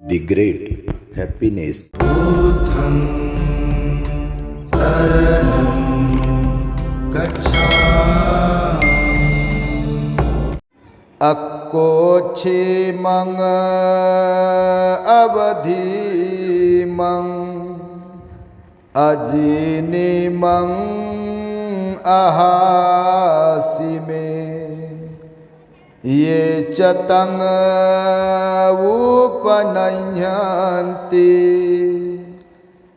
The Great Happiness. बुद्धं शरणं गच्छामि। अक्कोच्छे मंग अवधि मंग अजीनी मंग अहासी में ये चतंग उपनयन्ति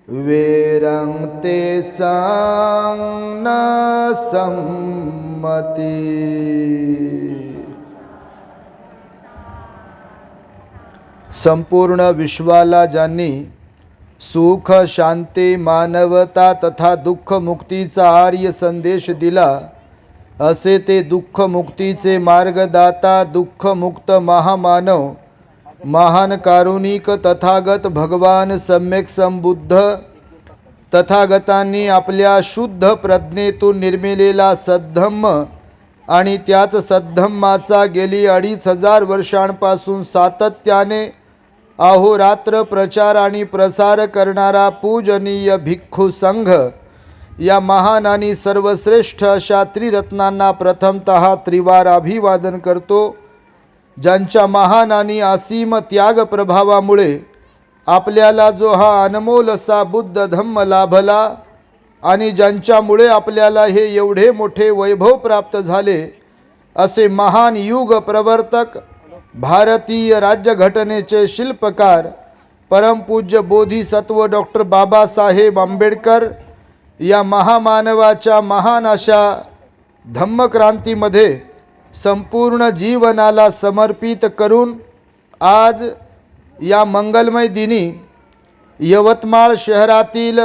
वेरं ते संग न सम्मति। संपूर्ण विश्वाला ज्यांनी सुख शांती मानवता तथा दुःख मुक्तीचा आर्य संदेश दिला असे ते दुःख मुक्तीचे मार्गदाता दुःख मुक्त महामानव महान कारुणिक तथागत भगवान सम्यक संबुद्ध तथागतांनी आपल्या शुद्ध प्रज्ञेतून निर्मिलेला सद्धम्म आणि त्याच सद्धम्माचा गेली 2500 वर्षांपासून सातत्याने अहोरात्र प्रचार आणि प्रसार करणारा पूजनीय भिक्खू संघ या महान आणि सर्वश्रेष्ठ अशा त्रिरत्नांना प्रथमतः त्रिवार अभिवादन करतो, ज्यांच्या महान आणि असीम त्याग प्रभावामुळे आपल्याला जो हा अनमोल असा बुद्ध धम्म लाभला आणि ज्यांच्यामुळे आपल्याला हे एवढे मोठे वैभव प्राप्त झाले असे महान युग प्रवर्तक भारतीय राज्यघटनेचे शिल्पकार परमपूज्य बोधिसत्व डॉक्टर बाबासाहेब आंबेडकर या महामानवाच्या महान अशा धम्मक्रांतीमध्ये संपूर्ण जीवनाला समर्पित करून आज या मंगलमय दिनी यवतमाळ शहरातील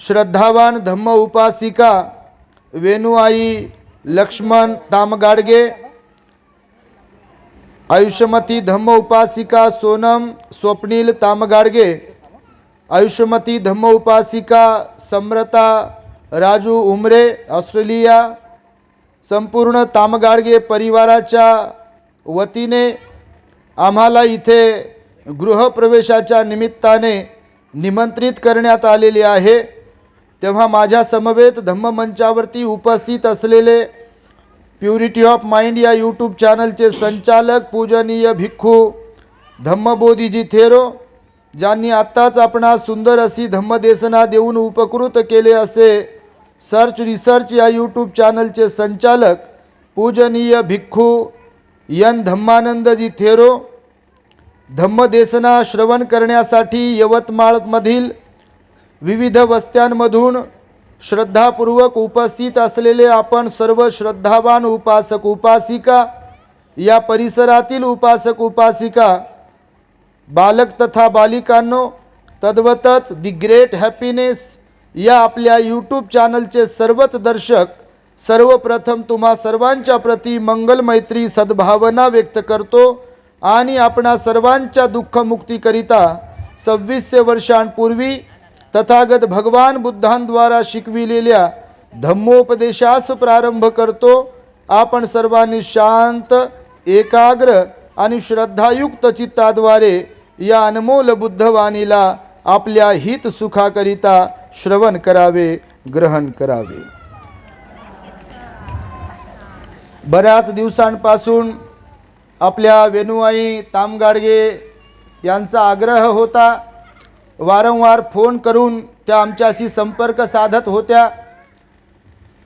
श्रद्धावान धम्म उपासिका वेणुआई लक्ष्मण तामगाडगे, आयुष्यमती धम्म उपासिका सोनम स्वप्नील तामगाडगे, आयुष्यमती धम्म उपासिका समरता राजू उमरे ऑस्ट्रेलिया, संपूर्ण तामगाडगे परिवाराच्या वतीने आम्हाला इथे गृहप्रवेशाच्या निमित्ताने निमंत्रित करण्यात आलेले आहे। तेव्हा माझ्या समवेत धम्ममंचावरती उपस्थित असलेले प्युरिटी ऑफ माइंड या यूट्यूब चॅनलचे संचालक पूजनीय भिक्खू धम्मबोधीजी थेरो, ज्यांनी आत्ताच आपणास सुंदर अशी धम्मदेशना देऊन उपकृत केले असे सर्च रिसर्च या यूट्यूब चॅनलचे संचालक पूजनीय भिक्खू यन धम्मानंदजी थेरो, धम्मदेशना श्रवण करण्यासाठी यवतमाळमधील विविध वस्त्यांमधून श्रद्धापूर्वक उपस्थित असलेले आपण सर्व श्रद्धावान उपासक उपासिका, या परिसरातील उपासक उपासिका, बालक तथा बालिकांनो, तद्वतच दी ग्रेट हॅपीनेस या आपल्या यूट्यूब चॅनलचे सर्वच दर्शक, सर्वप्रथम तुम्हा सर्वांच्या प्रती मंगल मैत्री सद्भावना व्यक्त करतो आणि आपणा सर्वांच्या दुःखमुक्तीकरिता 2600 वर्षांपूर्वी तथागत भगवान बुद्धांद्वारा शिकविलेल्या धम्मोपदेशास प्रारंभ करतो। आपण सर्वांनी शांत एकाग्र आणि श्रद्धायुक्त चित्ताद्वारे या अनमोल बुद्धवाणीला आपल्या हित सुखाकरिता श्रवण करावे, ग्रहण करावे। बऱ्याच दिवसांपासून आपल्या वेणुआई तामगाडगे यांचा आग्रह होता, वारंवार फोन करून त्या आमच्याशी संपर्क साधत होत्या।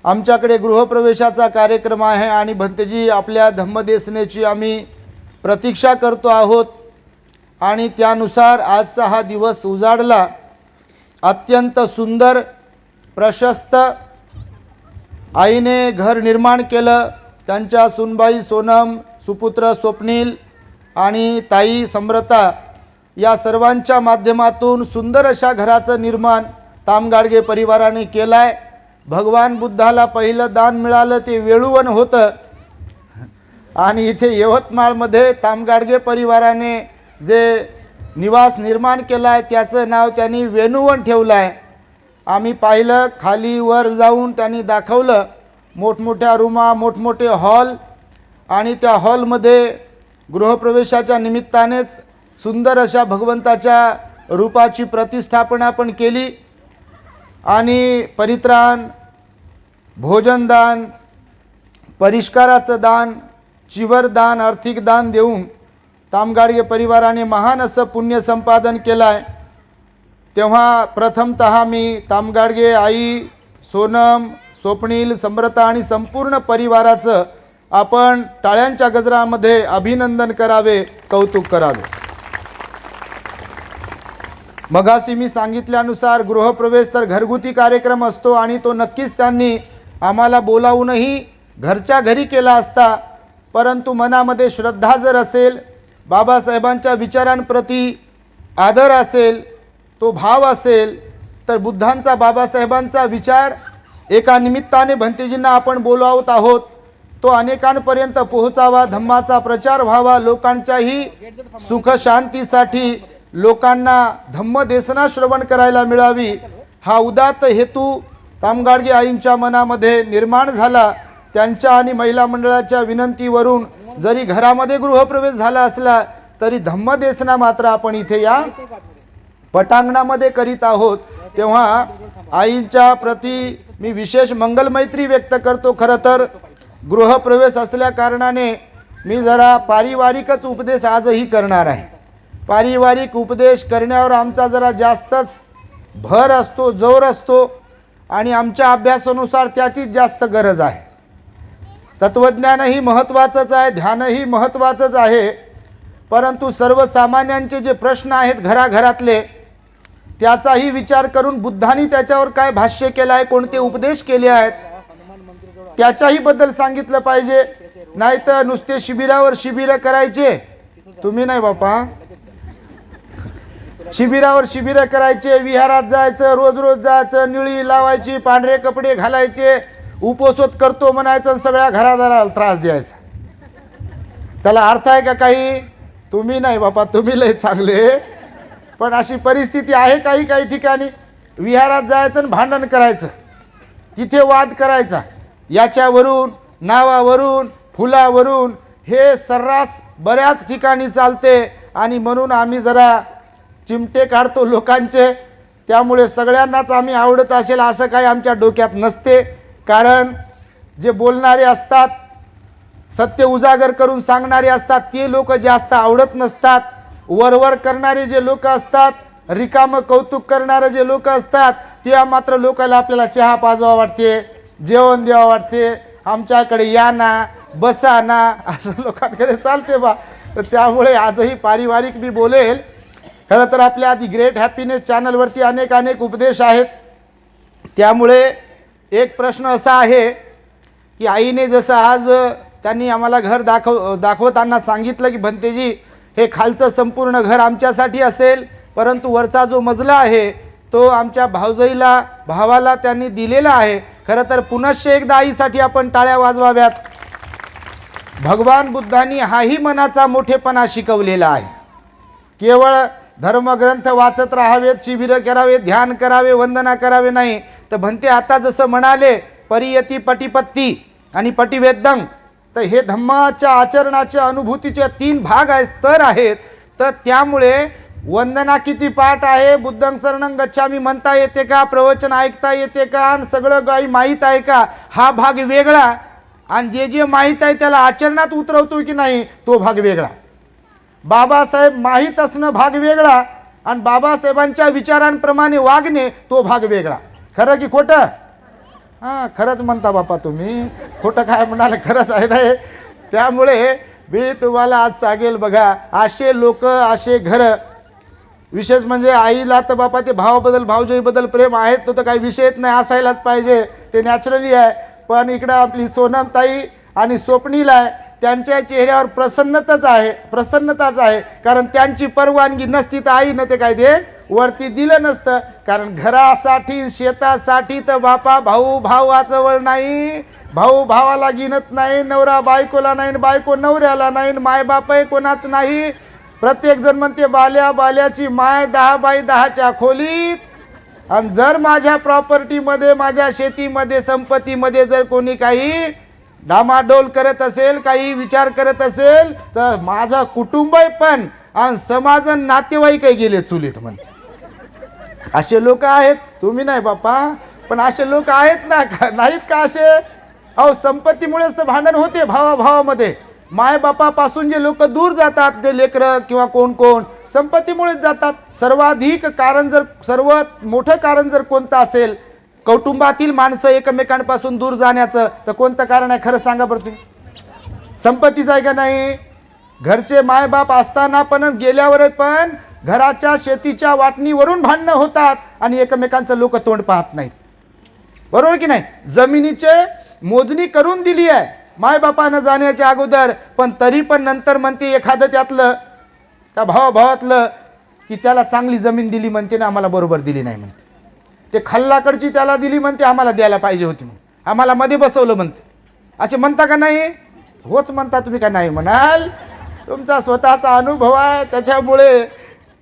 आमच्याकडे गृहप्रवेशाचा कार्यक्रम आहे आणि भंतेजी आपल्या धम्मदेशनेची आम्ही प्रतीक्षा करतो आहोत आणि त्यानुसार आजचा हा दिवस उजाडला। अत्यंत सुंदर प्रशस्त आईने घर निर्माण केलं, त्यांच्या सुनबाई सोनम, सुपुत्र स्वप्नील आणि ताई समरता या सर्वांच्या माध्यमातून सुंदर अशा घराचं निर्माण तामगाडगे परिवाराने केलं आहे। भगवान बुद्धाला पहिलं दान मिळालं ते वेळुवन होतं आणि इथे यवतमाळमध्ये तामगाडगे परिवाराने जे निवास निर्माण केला आहे त्याचं नाव त्यांनी वेणुवन ठेवलं आहे। आम्ही पाहिलं, खाली वर जाऊन त्यांनी दाखवलं, मोठमोठ्या रूमा, मोठमोठे हॉल आणि त्या हॉलमध्ये गृहप्रवेशाच्या निमित्तानेच सुंदर अशा भगवंताच्या रूपाची प्रतिष्ठापना पण केली आणि परित्राण, भोजनदान, परिष्काराचं दान, चिवरदान, आर्थिक दान देऊन तामगाडगे परिवाराने महान असं पुण्य संपादन केलं आहे. तेव्हा प्रथमतः मी तामगाडगे आई, सोनम, स्वप्नील, समृता आणि संपूर्ण परिवाराचं आपण टाळ्यांच्या गजरामध्ये अभिनंदन करावे, कौतुक करावे. मगाशी मी सांगितल्यानुसार गृहप्रवेश तर घरगुती कार्यक्रम असतो आणि तो नक्कीच त्यांनी आम्हाला बोलावूनही घरच्या घरी केला असता, परंतु मनामध्ये श्रद्धा जर असेल, बाबासाहेबांच्या विचारांप्रती आदर असेल, तो भाव असेल, तर बुद्धांचा, बाबासाहेबांचा विचार एका निमित्ताने भंतेजींना आपण बोलावत आहोत, तो अनेकांपर्यंत पोहोचावा, धम्माचा प्रचार व्हावा, लोकांच्याही सुख शांतीसाठी लोकांना धम्मदेशना श्रवण करायला मिळावी, हा उदात्त हेतू तामगाडगे आईंच्या मनामध्ये निर्माण झाला. त्यांच्या आणि महिला मंडळाच्या विनंतीवरून जरी घरामध्ये गृहप्रवेश झाला असला तरी धम्मदेशना मात्र आपण इथे या पटांगणामध्ये करीत आहोत. तेव्हा आईंच्या प्रती मी विशेष मंगलमैत्री व्यक्त करतो. खरं तर गृहप्रवेश असल्या कारणाने मी जरा पारिवारिकच उपदेश आजही करणार आहे. पारिवारिक उपदेश करण्यावर आमचा जरा जास्तच भर असतो, जोर असतो आणि आमच्या अभ्यासानुसार त्याचीच जास्त गरज आहे. तत्त्वज्ञानही महत्त्वाचंच आहे, ध्यानही महत्त्वाचंच आहे, परंतु सर्वसामान्यांचे जे प्रश्न आहेत घराघरातले त्याचाही विचार करून बुद्धांनी त्याच्यावर काय भाष्य केलं आहे, कोणते उपदेश केले आहेत त्याच्याही बद्दल सांगितलं पाहिजे. नाही तर नुसते शिबिरावर शिबिरं करायचे, तुम्ही नाही बापा, शिबिरावर शिबिरं करायचे, विहारात जायचं, रोज रोज जायचं, निळी लावायची, पांढरे कपडे घालायचे, उपोषण करतो म्हणायचं, सगळ्या घरादाराला त्रास द्यायचा. त्याला अर्थ आहे का काही? तुम्ही नाही बापा, तुम्ही लय चांगले, पण अशी परिस्थिती आहे काही काही ठिकाणी. विहारात जायचं आणि भांडण करायचं, तिथे वाद करायचा, याच्यावरून, नावावरून, फुलावरून, हे सर्रास बऱ्याच ठिकाणी चालते. आणि म्हणून आम्ही जरा चिमटे काढतो लोकांचे, त्यामुळे सगळ्यांनाच आम्ही आवडत असेल असं काही आमच्या डोक्यात नसते. कारण जे बोलणारे असतात, सत्य उजागर करून सांगणारे असतात, ते लोक जास्त आवडत नसतात. वरवर करणारे जे लोक असतात, रिकामं कौतुक करणारे जे लोक असतात, ते मात्र लोकांना आपल्याला चहा पाजवा वाटते, जेवण द्यावं वाटते, आमच्याकडे या ना, बसा ना, असं लोकांकडे चालते बा. तर त्यामुळे आजही पारिवारिक मी बोलेल. खरं तर आपल्या आधी ग्रेट हॅपीनेस चॅनलवरती अनेक उपदेश आहेत. त्यामुळे एक प्रश्न असा आहे की आईने जसं आज त्यांनी आम्हाला घर दाखवताना सांगितलं की भंतेजी हे खालचं संपूर्ण घर आमच्यासाठी असेल, परंतु वरचा जो मजला आहे तो आमच्या भावजाईला, भावाला त्यांनी दिलेला आहे. खरं तर पुनश्च एकदा आईसाठी आपण टाळ्या वाजवाव्यात. भगवान बुद्धांनी हाही मनाचा मोठेपणा शिकवलेला आहे. केवळ धर्मग्रंथ वाचत राहावेत, शिबिरं करावेत, ध्यान करावे, वंदना करावे नाही. तर भंते आता जसं म्हणाले परियती, पटिपत्ती आणि पटिवेदंग, तर हे धम्माच्या आचरणाच्या अनुभूतीचे 3 भाग आहेत, स्तर आहेत. तर त्यामुळे वंदना किती पाठ आहे, बुद्धं शरणं गच्छामी म्हणता येते का, प्रवचन ऐकता येते का, आणि सगळं काही माहीत आहे का, हा भाग वेगळा. आणि जे जे माहीत आहे त्याला आचरणात उतरवतो की नाही तो भाग वेगळा. बाबासाहेब माहीत असणं भाग वेगळा आणि बाबासाहेबांच्या विचारांप्रमाणे वागणे तो भाग वेगळा. खरं की खोटं? हां, खरंच म्हणता बापा तुम्ही, खोटं काय म्हणाले, खरंच आहे ना. त्यामुळे मी तुम्हाला आज सांगेल बघा, असे लोक, असे घरं, विशेष म्हणजे आईला तर बापा ते भावाबद्दल, भावजाईबद्दल प्रेम आहेत, तो तर काही विषयच नाही, असायलाच पाहिजे, ते नॅचरली आहे. पण इकडं आपली सोनम ताई आणि स्वप्नील आहे, त्यांच्या चेहऱ्यावर प्रसन्नताच आहे. कारण त्यांची परवानगी नसती तर आईनं ते काय ते वरती दिलं नसतं. कारण घरासाठी, शेतासाठी तर बापा भाऊ भावाजवळ नाही, भाऊ भावाला गिनत नाही, नवरा बायकोला नाही, बायको नवऱ्याला नाही, माय बापही कोणात नाही. प्रत्येकजण म्हणते बाल्या बाल्याची माय, 10 बाय 10च्या खोलीत. आणि जर माझ्या प्रॉपर्टीमध्ये, माझ्या शेतीमध्ये, संपत्तीमध्ये जर कोणी काही डामाडोल करत असेल, काही विचार करत असेल, तर माझं कुटुंब पण आणि समाज आणि नातेवाईकही गेले चुलीत म्हणते. असे लोक आहेत, तुम्ही नाही बापा, पण असे लोक आहेत ना, नाहीत का असे? अहो, संपत्तीमुळेच तर भांडण होते भावाभावामध्ये. मायबापापासून जे लोक दूर जातात, जे लेकरं किंवा कोण कोण, संपत्तीमुळेच जातात. सर्वाधिक कारण जर, सर्वात मोठं कारण जर कोणतं असेल कौटुंबातील माणसं एकमेकांपासून दूर जाण्याचं, तर कोणतं कारण आहे खरं सांगा बरं तुम्ही? संपत्तीचं आहे का नाही? घरचे मायबाप असताना पण गेल्यावर पण घराच्या शेतीच्या वाटणीवरून भांडणं होतात आणि एकमेकांचं लोक तोंड पाहत नाहीत. बरोबर की नाही? जमिनीचे मोजणी करून दिली आहे मायबापानं जाण्याच्या अगोदर, पण तरी पण नंतर म्हणते एखादं त्यातलं, त्या भावाभावातलं, की त्याला चांगली जमीन दिली म्हणते ना, आम्हाला बरोबर दिली नाही म्हणते. ते खल्लाकडची त्याला दिली म्हणते, आम्हाला द्यायला पाहिजे होती म्हणून, आम्हाला मध्ये बसवलं म्हणते. असे म्हणता का नाही? होच म्हणता तुम्ही का नाही म्हणाल? तुमचा स्वतःचा अनुभव आहे, त्याच्यामुळे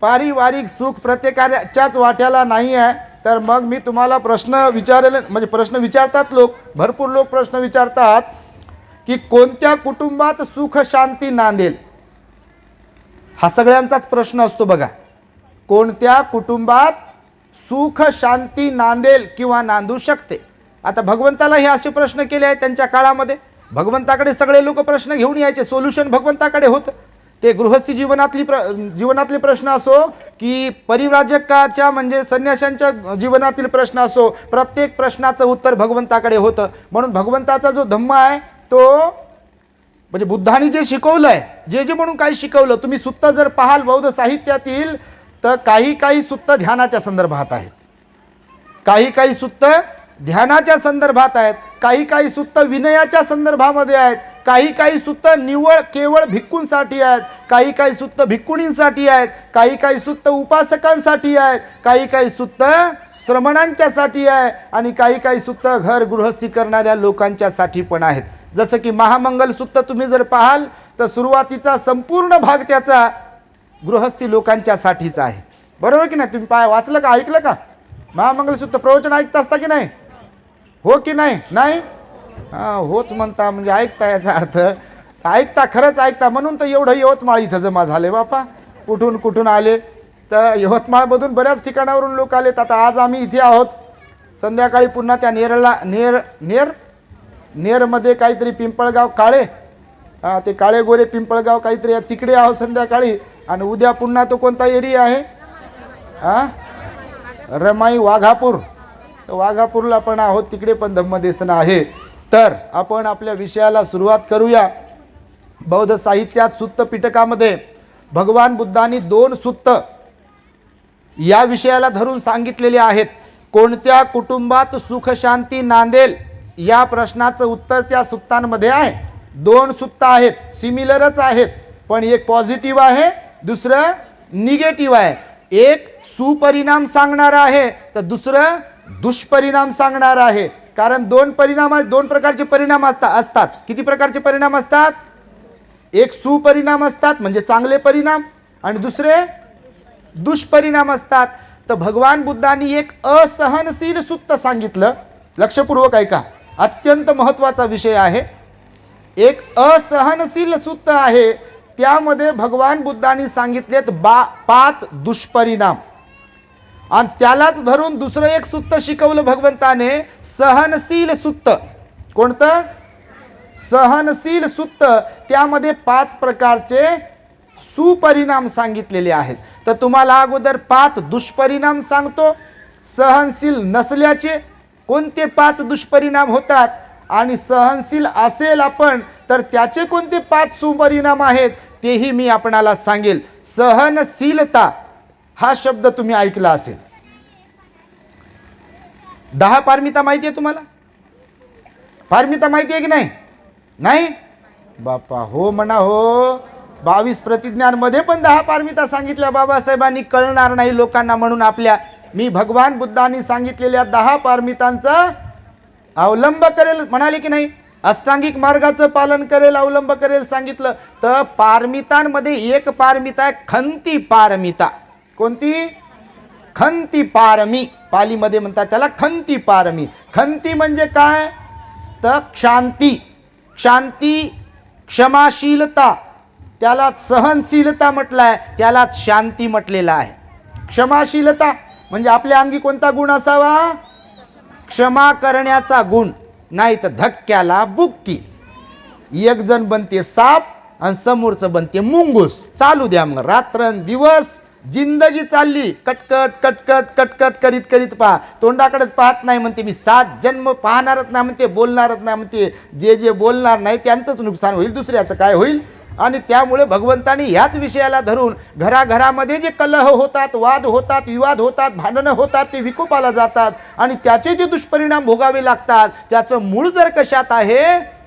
पारिवारिक सुख प्रत्येकाच्याच वाट्याला नाही आहे. तर मग मी तुम्हाला प्रश्न विचारले, म्हणजे प्रश्न विचारतात लोक, भरपूर लोक प्रश्न विचारतात की कोणत्या कुटुंबात सुख शांती नांदेल? हा सगळ्यांचाच प्रश्न असतो बघा. कोणत्या कुटुंबात सुख शांती नांदेल किंवा नांदू शकते? आता भगवंताला हे असे प्रश्न केले आहेत त्यांच्या काळामध्ये. भगवंताकडे सगळे लोक प्रश्न घेऊन यायचे, सोल्युशन भगवंताकडे होतं. ते गृहस्थी जीवनातले प्रश्न असो की परिव्राजकाच्या म्हणजे संन्याशांच्या जीवनातील प्रश्न असो, प्रत्येक प्रश्नाचं उत्तर भगवंताकडे होतं. म्हणून भगवंताचा जो धम्म आहे तो, म्हणजे बुद्धाने जे शिकवलं आहे, जे म्हणून काही शिकवलं, तुम्ही सुत्त जर पाहाल बौद्ध साहित्यातील, तर काही सुत्त ध्यानाच्या संदर्भात आहेत, काही सुत्त ध्यानाच्या संदर्भात आहेत, काही सुत्त विनयाच्या संदर्भामध्ये आहेत, काही सुत्त निव्वळ केवळ भिक्खूंसाठी आहेत, काही सुत्त भिक्खुणींसाठी आहेत, काही सुत्त उपासकांसाठी आहेत, काही सुत्त श्रमणांच्यासाठी आहे, आणि काही सुत्त घर गृहस्थी करणाऱ्या लोकांच्यासाठी पण आहेत. जसं की महामंगल सुत्त तुम्ही जर पाहाल तर सुरुवातीचा संपूर्ण भाग त्याचा गृहस्थी लोकांच्यासाठीचा आहे. बरोबर की नाही? तुम्ही वाचलं का, ऐकलं का? महामंगल सुत्त प्रवचन ऐकत असता की नाही? हो की नाही? नाही? हां, होच म्हणता म्हणजे ऐकता, याचा अर्थ ऐकता, खरंच ऐकता. म्हणून तर एवढं यवतमाळ इथं जमा झाले बापा. कुठून आले? तर यवतमाळमधून बऱ्याच ठिकाणावरून लोक आलेत. आता आज आम्ही इथे आहोत, संध्याकाळी पुन्हा त्या नेरमध्ये काहीतरी पिंपळगाव काळे, ते काळे गोरे पिंपळगाव काहीतरी, तिकडे आहोत संध्याकाळी. आणि उद्या पुन्हा तो कोणता एरिया आहे? रमाई वाघापूर, वाघापूरला पण आहोत, तिकडे पण धम्मदेसन आहे. तर आपण आपल्या विषयाला सुरुवात करूया. बौद्ध साहित्यात सुत्त पिटकामध्ये भगवान बुद्धांनी 2 सुत्त या विषयाला धरून सांगितलेले आहेत. कोणत्या कुटुंबात सुख शांती नांदेल या प्रश्नाचं उत्तर त्या सुत्तांमध्ये आहे. 2 सुत्त आहेत, सिमिलरच आहेत, पण एक पॉझिटिव्ह आहे, दुसरं निगेटिव्ह आहे. एक सुपरिणाम सांगणार आहे तर दुसरं दुष्परिणाम सांगणार आहे. कारण 2 प्रकारचे परिणाम असतात. किती प्रकारचे परिणाम असतात? एक सुपरिणाम असतात म्हणजे चांगले परिणाम, आणि दुसरे दुष्परिणाम असतात. तर भगवान बुद्धांनी एक असहनशील सुत्त सांगितलं. लक्षपूर्वक ऐका, अत्यंत महत्त्वाचा विषय आहे. एक असहनशील सुत्त आहे, त्यामध्ये भगवान बुद्धांनी सांगितलेत 5 दुष्परिणाम. आणि त्यालाच धरून दुसरं एक सुत्त शिकवलं भगवंताने, सहनशील सुत्त. कोणतं? सहनशील सुत्त. त्यामध्ये 5 प्रकारचे सुपरिणाम सांगितलेले आहेत. तर तुम्हाला अगोदर 5 दुष्परिणाम सांगतो. सहनशील नसल्याचे कोणते 5 दुष्परिणाम होतात, आणि सहनशील असेल आपण तर त्याचे कोणते 5 सुपरिणाम आहेत तेही मी आपणाला सांगेल. सहनशीलता हा शब्द तुम्ही ऐकला असेल. 10 पारमिता माहिती आहे तुम्हाला? पारमिता माहिती आहे की नाही? नाही बापा, हो म्हणा हो. 22 प्रतिज्ञांमध्ये पण 10 पारमिता सांगितल्या बाबासाहेबांनी, कळणार नाही लोकांना म्हणून आपल्या. मी भगवान बुद्धांनी सांगितलेल्या 10 पारमितांचा अवलंब करेल म्हणाले की नाही? अष्टांगिक मार्गाचं पालन करेल, अवलंब करेल सांगितलं. तर पारमितांमध्ये एक पारमिता आहे खंती पारमिता. कोणती? खंती पारमी. पालीमध्ये म्हणतात त्याला खंती पारमी. खंती म्हणजे काय? तर शांती, क्षमाशीलता, त्यालाच सहनशीलता म्हटलाय, त्यालाच शांती म्हटलेलं आहे. क्षमाशीलता म्हणजे आपल्या अंगी कोणता गुण असावा? क्षमा करण्याचा गुण, नाही तर धक्क्याला बुक्की. एक जण बनते साप आणि समोरचं बनते मुंगूस. चालू द्या मग रात्रंदिवस जिंदगी चालली कटकट कटकट कटकट करीत करीत पहा. तोंडाकडेच पाहत नाही म्हणते, मी 7 जन्म पाहणारच नाही म्हणते, बोलणारच नाही म्हणते. जे जे बोलणार नाही त्यांचंच नुकसान होईल, दुसऱ्याचं काय होईल? आणि त्यामुळे भगवंतानी ह्याच विषयाला धरून घराघरामध्ये जे कलह होतात, वाद होतात, विवाद होतात, भांडणं होतात, ते विकोपाला जातात आणि त्याचे जे दुष्परिणाम भोगावे लागतात, त्याचं मूळ जर कशात आहे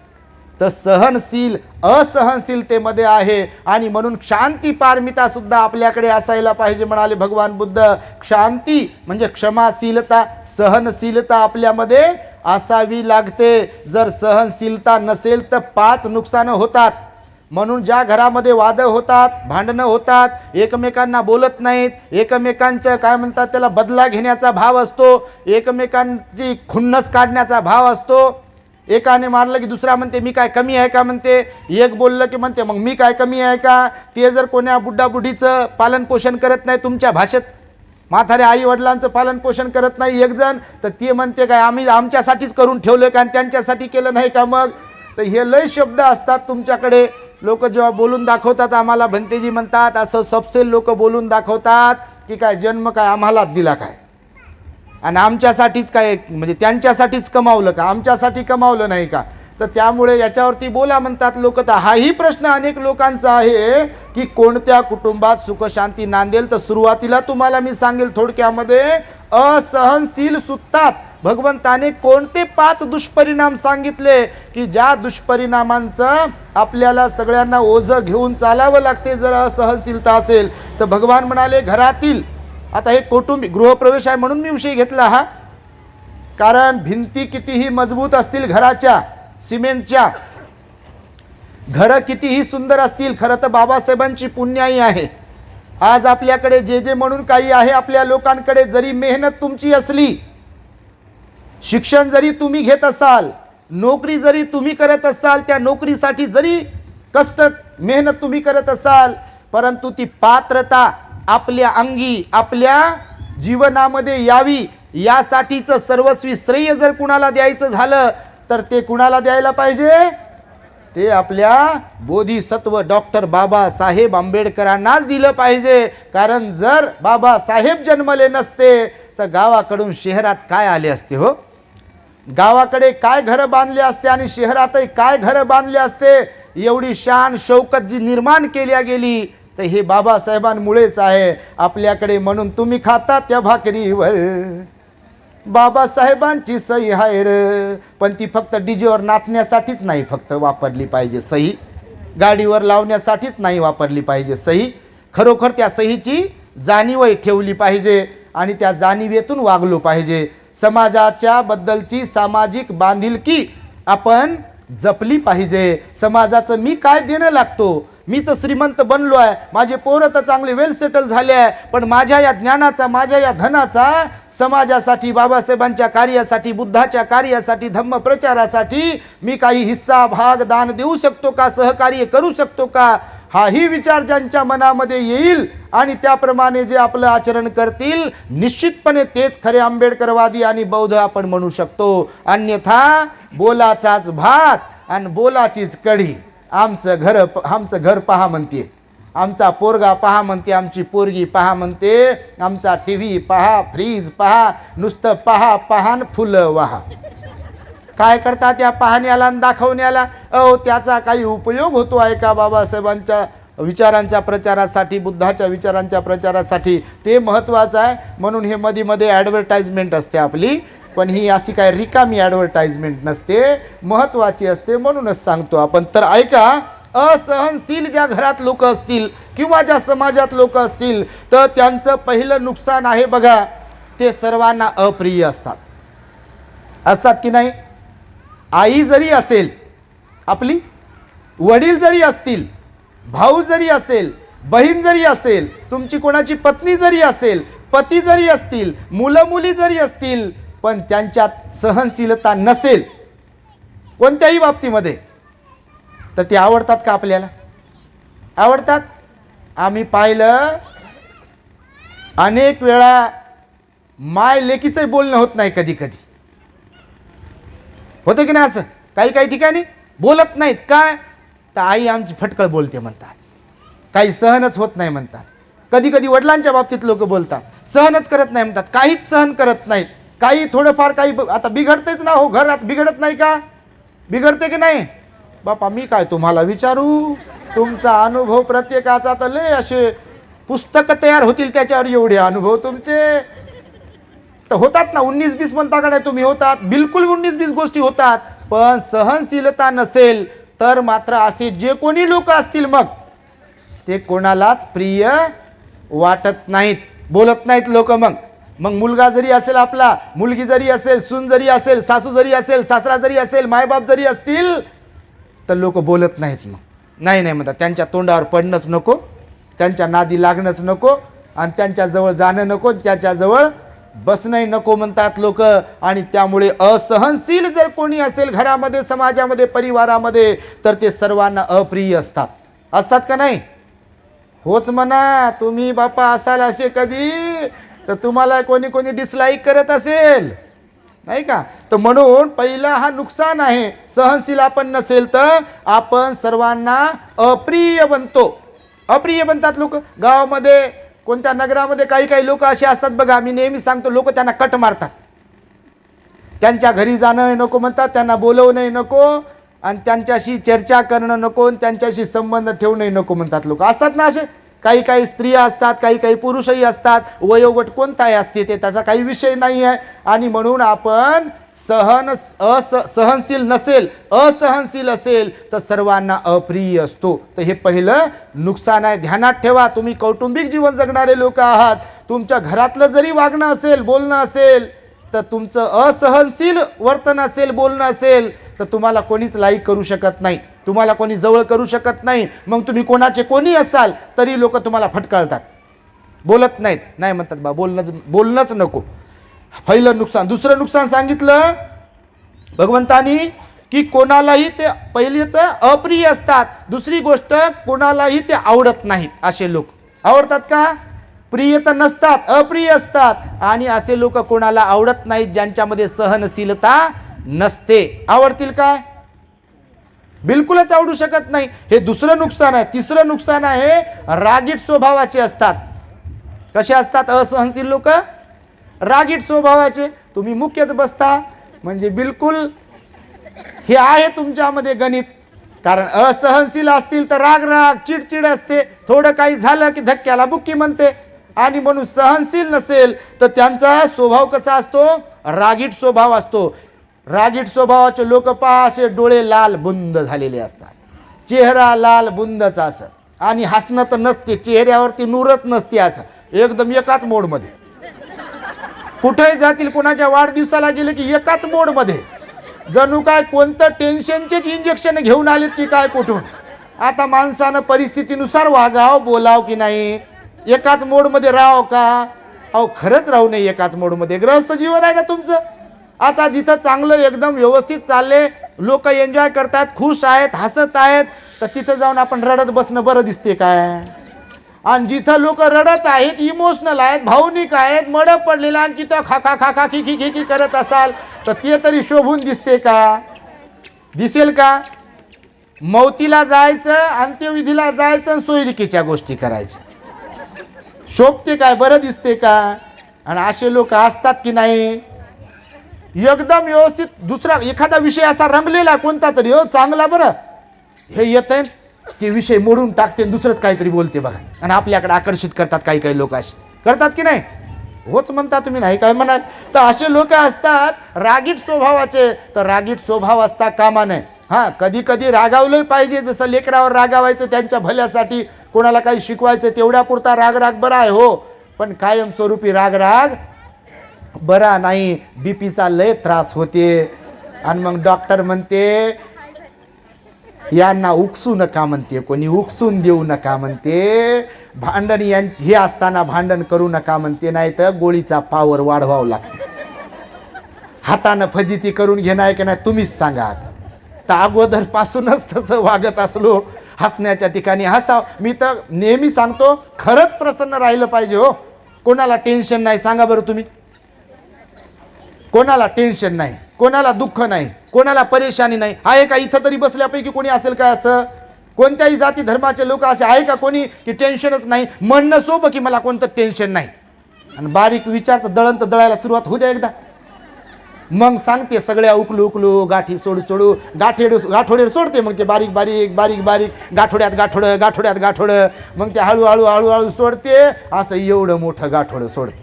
तर सहनशील असहनशीलतेमध्ये आहे. आणि म्हणून शांती पारमिता सुद्धा आपल्याकडे असायला पाहिजे म्हणाले भगवान बुद्ध. शांती म्हणजे क्षमाशीलता, सहनशीलता आपल्यामध्ये असावी लागते. जर सहनशीलता नसेल तर 5 नुकसानं होतात. म्हणून ज्या घरामध्ये वाद होतात, भांडणं होतात, एकमेकांना बोलत नाहीत, एकमेकांचं काय म्हणतात त्याला बदला घेण्याचा भाव असतो, एकमेकांची खुन्नस काढण्याचा भाव असतो. एकाने मारलं की दुसरा म्हणते मी काय कमी आहे का म्हणते, एक बोललं की म्हणते मग मी काय कमी आहे का. ते जर कोण्या बुड्डाबुडीचं पालनपोषण करत नाही, तुमच्या भाषेत म्हाताऱ्या आई वडिलांचं पालनपोषण करत नाही एक जण, तर ते म्हणते काय आम्ही आमच्यासाठीच करून ठेवलं का आणि त्यांच्यासाठी केलं नाही का. मग तर हे लय शब्द असतात तुमच्याकडे. लोक जेव्हा बोलून दाखवतात आम्हाला भंतेजी म्हणतात, असं सबसे लोक बोलून दाखवतात की काय जन्म काय आम्हालाच दिला काय आणि आमच्यासाठीच काय, म्हणजे त्यांच्यासाठीच कमावलं का, आमच्यासाठी कमावलं नाही का. तर त्यामुळे याच्यावरती बोला म्हणतात लोक. तर हाही प्रश्न अनेक लोकांचा आहे की कोणत्या कुटुंबात सुखशांती नांदेल. तर सुरुवातीला तुम्हाला मी सांगेल थोडक्यामध्ये, असहनशील सुटतात. भगवंताने कोणते 5 दुष्परिणाम सांगितले की ज्या दुष्परिणामांचं आपल्याला सगळ्यांना ओझं घेऊन चालावं लागते जर असहनशीलता असेल. तर भगवान म्हणाले घरातील, आता हे कौटुंबिक गृहप्रवेश आहे म्हणून मी विषय घेतला हा, कारण भिंती कितीही मजबूत असतील घराच्या, सिमेंटच्या, घरं कितीही सुंदर असतील, खरं तर बाबासाहेबांची पुण्याई आहे. आज आपल्याकडे जे जे म्हणून काही आहे आपल्या लोकांकडे, जरी मेहनत तुमची असली, शिक्षण जरी तुम्ही घेत असाल, नोकरी जरी तुम्ही करत असाल, त्या नोकरीसाठी जरी कष्ट मेहनत तुम्ही करत असाल, परंतु ती पात्रता आपल्या अंगी आपल्या जीवनामध्ये यावी यासाठीचं सर्वस्वी श्रेय जर कुणाला द्यायचं झालं तर ते कुणाला द्यायला पाहिजे? ते आपल्या बोधिसत्व डॉक्टर बाबासाहेब आंबेडकरांनाच दिलं पाहिजे. कारण जर बाबासाहेब जन्मले नसते तर गावाकडून शहरात काय आले असते हो, गावाकडे काय घरं बांधले असते आणि शहरातही काय घरं बांधले असते. एवढी शान शौकत जी निर्माण केल्या गेली तर हे बाबासाहेबांमुळेच आहे आपल्याकडे. म्हणून तुम्ही खाता त्या भाकरीवर बाबासाहेबांची सही आहे रे. पण ती फक्त डीजेवर नाचण्यासाठीच नाही फक्त वापरली पाहिजे सही, गाडीवर लावण्यासाठीच नाही वापरली पाहिजे सही. खरोखर त्या सहीची जाणीव ठेवली पाहिजे आणि त्या जाणीवेतून वागलो पाहिजे. समाजाच्या बद्दलची सामाजिक बांधिलकी आपण जपली पाहिजे. समाजाचं मी काय देणं लागतो, मीच श्रीमंत बनलो आहे, माझे पोरं तर चांगले वेल सेटल झाले आहे, पण माझ्या या ज्ञानाचा, माझ्या या धनाचा समाजासाठी, बाबासाहेबांच्या कार्यासाठी, बुद्धाच्या कार्यासाठी, धम्म प्रचारासाठी मी काही हिस्सा भाग दान देऊ शकतो का, सहकार्य करू शकतो का, हाही विचार ज्यांच्या मनामध्ये येईल आणि त्याप्रमाणे जे आपलं आचरण करतील, निश्चितपणे तेच खरे आंबेडकरवादी आणि बौद्ध आपण म्हणू शकतो. अन्यथा बोलाचाच भात आणि बोलाचीच कढी. आमचं घर पहा म्हणते, आमचा पोरगा पहा म्हणते, आमची पोरगी पहा म्हणते, आमचा टीव्ही पहा, फ्रीज पहा, नुसतं पहा पाहान फुलं वाहा. काय करतात या पाहण्याला आणि दाखवण्याला? त्याचा काही उपयोग होतो आहे का बाबासाहेबांच्या विचारांच्या प्रचारासाठी, बुद्धाच्या विचारांच्या प्रचारासाठी? ते महत्त्वाचं आहे. म्हणून हे मध्ये ॲडव्हर्टाइजमेंट असते आपली, पण ही अशी काय रिकामी ॲडव्हर्टाइजमेंट नसते, महत्त्वाची असते. म्हणूनच सांगतो आपण. तर ऐका, असहनशील ज्या घरात लोक असतील किंवा ज्या समाजात लोक असतील तर त्यांचं पहिलं नुकसान आहे बघा, ते सर्वांना अप्रिय असतात की नाही? आई जरी असेल आपली, वडील जरी असतील, भाऊ जरी असेल, बहीण जरी असेल, तुमची कोणाची पत्नी जरी असेल, पती जरी असतील, मुलं मुली जरी असतील, पण त्यांच्यात सहनशीलता नसेल कोणत्याही बाबतीमध्ये, तर ते आवडतात का आपल्याला? आवडतात. आम्ही पाहिलं अनेक वेळा माय लेकीचंही बोलणं होत नाही, कधी कधी होतं की नाही असं. काही काही ठिकाणी बोलत नाहीत. काय तर आई आमची फटकळ बोलते म्हणतात, काही सहनच होत नाही म्हणतात. कधी कधी वडिलांच्या बाबतीत लोक बोलतात, सहनच करत नाही म्हणतात, काहीच सहन करत नाहीत. काही थोडंफार काही आता बिघडतेच ना हो, घरात बिघडत नाही का? बिघडते की नाही? बापा मी काय तुम्हाला विचारू, तुमचा अनुभव प्रत्येकाचा तर लय असे पुस्तकं तयार होतील त्याच्यावर, एवढे अनुभव तुमचे तर होतात ना. 19-20 म्हणता का नाही तुम्ही, होतात बिलकुल 19-20 गोष्टी होतात. पण सहनशीलता नसेल तर मात्र असे जे कोणी लोक असतील मग ते कोणालाच प्रिय वाटत नाहीत, बोलत नाहीत लोक. मग मुलगा जरी असेल आपला, मुलगी जरी असेल, सून जरी असेल, सासू जरी असेल, सासरा जरी असेल, मायबाप जरी असतील तर लोक बोलत नाहीत. मग नाही नाही म्हणतात, त्यांच्या तोंडावर पडणंच नको, त्यांच्या नादी लागणंच नको, आणि त्यांच्याजवळ जाणं नको, त्याच्याजवळ बसणंही नको म्हणतात लोक. आणि त्यामुळे असहनशील जर कोणी असेल घरामध्ये, समाजामध्ये, परिवारामध्ये तर ते सर्वांना अप्रिय असतात. असतात का नाही? होच म्हणा. तुम्ही बापा असाल असे कधी तर तुम्हाला कोणी कोणी डिसलाईक करत असेल नाही का. तर म्हणून पहिला हा नुकसान आहे. सहनशील आपण नसेल तर आपण सर्वांना अप्रिय बनतो. अप्रिय बनतात लोक. गावामध्ये, कोणत्या नगरामध्ये काही काही लोक असे असतात बघा, मी नेहमी सांगतो, लोक त्यांना कट मारतात, त्यांच्या घरी जाणं नको म्हणतात, त्यांना बोलवणंही नको, आणि त्यांच्याशी चर्चा करणं नको, त्यांच्याशी संबंध ठेवणंही नको म्हणतात लोक. असतात ना असे. काही काही स्त्रिया असतात, काही काही पुरुषही असतात, वयोगट कोणताही असते ते त्याचा काही विषय नाही आहे. आणि म्हणून आपण सहनशील नसेल, असहनशील असेल तर सर्वांना अप्रिय असतो. तर हे पहिलं नुकसान आहे, ध्यानात ठेवा. तुम्ही कौटुंबिक जीवन जगणारे लोक आहात, तुमच्या घरातलं जरी वागणं असेल, बोलणं असेल, तर तुमचं असहनशील वर्तन असेल, बोलणं असेल, तर तुम्हाला कोणीच लाईक करू शकत नाही, तुम्हाला कोणी जवळ करू शकत नाही. मग तुम्ही कोणाचे कोणी असाल तरी लोक तुम्हाला फटकाळतात, बोलत नाहीत. नाही म्हणतात बा, बोलणंच नको. पहिलं नुकसान. दुसरं नुकसान सांगितलं भगवंतानी की कोणालाही ते, पहिली तर अप्रिय असतात, दुसरी गोष्ट कोणालाही ते आवडत नाहीत. असे लोक आवडतात का? प्रिय तर नसतात, अप्रिय असतात. आणि असे लोक कोणाला आवडत नाहीत ज्यांच्यामध्ये सहनशीलता नसते. आवडतील काय? बिलकुलच आवडू शकत नाही. हे दुसरं नुकसान आहे. तिसरं नुकसान आहे, रागीट स्वभावाचे असतात. कसे असतात असहनशील लोक? रागीट स्वभावाचे. तुम्ही मुख्यत बसता म्हणजे बिलकुल हे आहे तुमच्यामध्ये गणित. कारण असहनशील असतील तर राग राग, चिडचिड असते, थोडं काही झालं की धक्क्याला बुक्की म्हणते. आणि म्हणून सहनशील नसेल तर त्यांचा स्वभाव कसा असतो? रागीट स्वभाव असतो. रागीट स्वभावाचे लोक पहा, असे डोळे लाल बुंद झालेले असतात, चेहरा लाल बुंदचा असं, आणि हसणं तर नसते, चेहऱ्यावरती नूरच नसते, असं एकदम एकाच मोडमध्ये. कुठेही जातील, कोणाच्या वाढदिवसाला गेले की एकाच मोडमध्ये, जणू काय कोणतं टेन्शनचेच इंजेक्शन घेऊन आलेत की काय कुठून. आता माणसानं परिस्थितीनुसार वागाव, बोलाव की नाही, एकाच मोडमध्ये राहाव का? अहो खरंच राहू नये एकाच मोडमध्ये. ग्रहस्थ जीवन आहे ना तुमचं. आता जिथं चांगलं एकदम व्यवस्थित चालले, लोक एन्जॉय करतात, खुश आहेत, हसत आहेत, तर तिथं जाऊन आपण रडत बसणं बरं दिसते काय? आणि जिथं लोक रडत आहेत, इमोशनल आहेत, भावनिक आहेत, मडं पडलेलं, आणि तिथं खा खा खा खी खी खी खी करत असाल तर ते तरी शोभून दिसते का? दिसेल का? मौतीला जायचं, अंत्यविधीला जायचं, सोयरिकीच्या गोष्टी करायच्या, शोभते काय? बरं दिसते का? आणि असे लोक असतात की नाही एकदम व्यवस्थित. दुसरा एखादा विषय असा रंगलेला कोणता तरी, हो चांगला, बरं हे येत ते विषय मोडून टाकते, दुसरंच काहीतरी बोलते बघा, आणि आपल्याकडे आकर्षित करतात. काही काही लोक असे करतात की नाही? होच म्हणता तुम्ही, नाही काय म्हणाल. तर असे लोक असतात रागीट स्वभावाचे. तर रागीट स्वभाव असता कामा नये. हां, कधी कधी रागावलं पाहिजे, जसं लेकरावर रागावायचं त्यांच्या भल्यासाठी, कोणाला काही शिकवायचं तेवढ्यापुरता राग राग बरा आहे हो, पण कायमस्वरूपी राग राग बरा नाही. बीपीचा लय त्रास होते, आणि मग डॉक्टर म्हणते यांना उकसू नका म्हणते, कोणी उकसून देऊ नका म्हणते, भांडण यांची हे असताना भांडण करू नका म्हणते, नाही तर गोळीचा पावर वाढवावं लागते. हातानं फजिती करून घेणार की नाही तुम्हीच सांगा. तर अगोदरपासूनच तसं वागत असलो हसण्याच्या ठिकाणी हसाव. मी तर नेहमी सांगतो, खरंच प्रसन्न राहिलं पाहिजे हो. कोणाला टेन्शन नाही सांगा बरं तुम्ही? कोणाला टेन्शन नाही, कोणाला दुःख नाही, कोणाला परेशानी नाही आहे का? इथं तरी बसल्यापैकी कोणी असेल का असं? कोणत्याही जाती धर्माचे लोक असे आहे का कोणी की टेन्शनच नाही? म्हणणं सोपं की मला कोणतं टेन्शन नाही, आणि बारीक विचार तर दळण दळायला सुरुवात होऊ द्या एकदा. मग सांगते सगळ्या उकलू उकलू गाठी सोडू सोडू गाठोडे सोडते. मग ते बारीक बारीक बारीक बारीक गाठोड्यात गाठोडं गाठोड्यात गाठोडं, मग ते हळूहळू हळूहळू सोडते. असं एवढं मोठं गाठोडं सोडते.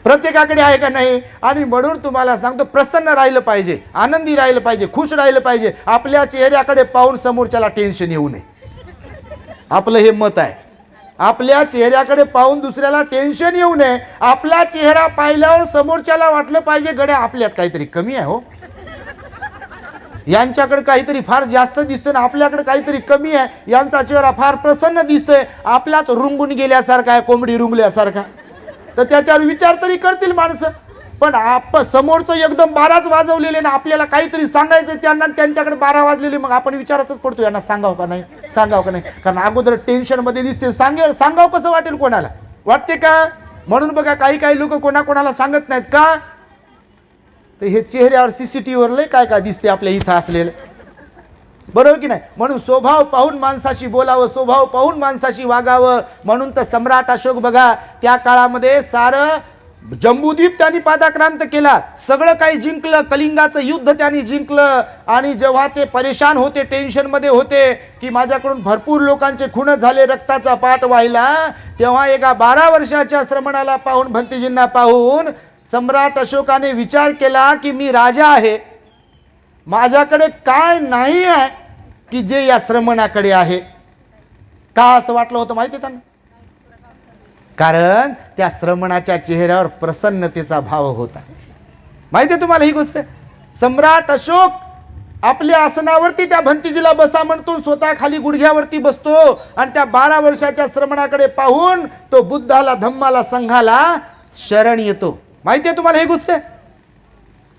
प्रत्येकाकडे आहे का नाही? आणि म्हणून तुम्हाला सांगतो, प्रसन्न राहिलं पाहिजे, आनंदी राहिलं पाहिजे, खुश राहिलं पाहिजे. आपल्या चेहऱ्याकडे पाहून समोरच्याला टेन्शन येऊ नये. आपलं हे मत आहे. आपल्या चेहऱ्याकडे पाहून दुसऱ्याला टेन्शन येऊ नये. आपला चेहरा पाहिल्यावर समोरच्याला वाटलं पाहिजे गड्या आपल्यात काहीतरी कमी आहे हो, यांच्याकडे काहीतरी फार जास्त दिसतंय ना आपल्याकडे काहीतरी कमी आहे. यांचा चेहरा फार प्रसन्न दिसतोय, आपलाच रुंगून गेल्यासारखा आहे, कोंबडी रुंगल्यासारखा. तर त्याच्यावर विचार तरी करतील माणसं. पण समोरचं एकदम 12च वाजवलेले ना, आपल्याला काहीतरी सांगायचं त्यांना, त्यांच्याकडे 12 वाजलेले. मग आपण विचारातच पडतो, यांना सांगावं का नाही, सांगावं का नाही. कारण अगोदर टेन्शनमध्ये दिसते, सांगावं कसं वाटेल, कोणाला वाटते का? म्हणून बघा काही काही लोक कोणाकोणाला सांगत नाहीत का? तर हे चेहऱ्यावर CCTVवर लय काय काय दिसते आपल्या इथं असलेलं, बरोबर की नाही? म्हणून स्वभाव पाहून माणसाशी बोलावं, स्वभाव पाहून माणसाशी वागावं. म्हणून तर सम्राट अशोक बघा, त्या काळामध्ये सारं जम्बूद्वीप त्यांनी पादाक्रांत केला, सगळं काही जिंकलं, कलिंगाचं युद्ध त्यांनी जिंकलं. आणि जेव्हा ते परेशान होते, टेन्शनमध्ये होते की माझ्याकडून भरपूर लोकांचे खून झाले, रक्ताचा पाठ व्हायला, तेव्हा एका 12 वर्षाच्या श्रमणाला पाहून, भंतेजींना पाहून सम्राट अशोकाने विचार केला की मी राजा आहे, माझ्याकडे काय नाही आहे की जे या श्रमणाकडे आहे. का असं वाटलं होतं माहिती आहे त्यांना? कारण त्या श्रमणाच्या चेहऱ्यावर प्रसन्नतेचा भाव होता. माहिती आहे तुम्हाला ही गोष्ट? सम्राट अशोक आपल्या आसनावरती त्या भंतीजीला बसा म्हणतो, स्वतः खाली गुडघ्यावरती बसतो आणि त्या 12 वर्षाच्या श्रमणाकडे पाहून तो बुद्धाला, धम्माला, संघाला शरण येतो. माहिती आहे तुम्हाला ही गोष्ट?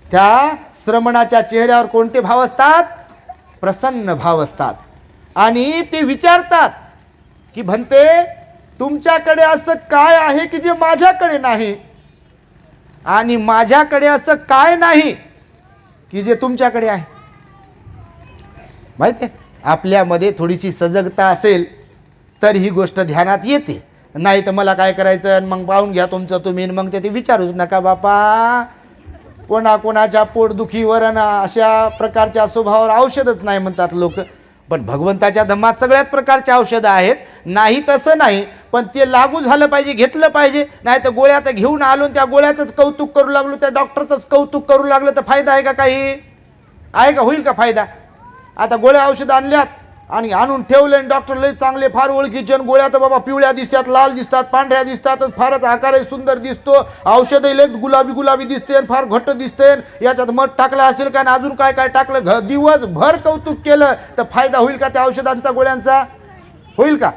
त्या श्रमणाच्या चेहऱ्यावर कोणते भाव असतात? प्रसन्न भाव असतात. आणि ते विचारतात की भंते, तुमच्याकडे असं काय आहे की जे माझ्याकडे नाही, आणि माझ्याकडे असं काय नाही की जे तुमच्याकडे आहे. माहिती आहे, आपल्यामध्ये थोडीशी सजगता असेल तर ही गोष्ट ध्यानात येते. नाही तर मला काय करायचं, मग पाहून घ्या तुमचं तुम्ही, मग ते विचारूच नका बापा. कोणाकोणाच्या पोटदुखीवर अशा प्रकारच्या स्वभावावर औषधच नाही म्हणतात लोक. पण भगवंताच्या धम्मात सगळ्याच प्रकारचे औषधं आहेत, नाही तसं नाही, पण ते लागू झालं पाहिजे, घेतलं पाहिजे. नाही तर गोळ्या तर घेऊन आलो, त्या गोळ्याचंच कौतुक करू लागलो, त्या डॉक्टरचंच कौतुक करू लागलं, तर फायदा आहे का? काही आहे का? होईल का फायदा? आता गोळ्या औषधं आणल्यात आणि आणून ठेवले, डॉक्टर लय चांगले, फार ओळखीचे, गोळ्या तर बाबा पिवळ्या दिसतात, लाल दिसतात, पांढऱ्या दिसतात, फारच आकारही सुंदर दिसतो, औषधही लय गुलाबी गुलाबी दिसते, फार घट्ट दिसते, याच्यात मध टाकलं असेल का, अजून काय काय टाकलं, दिवसभर कौतुक केलं तर फायदा होईल का त्या औषधांचा, गोळ्यांचा? होईल का?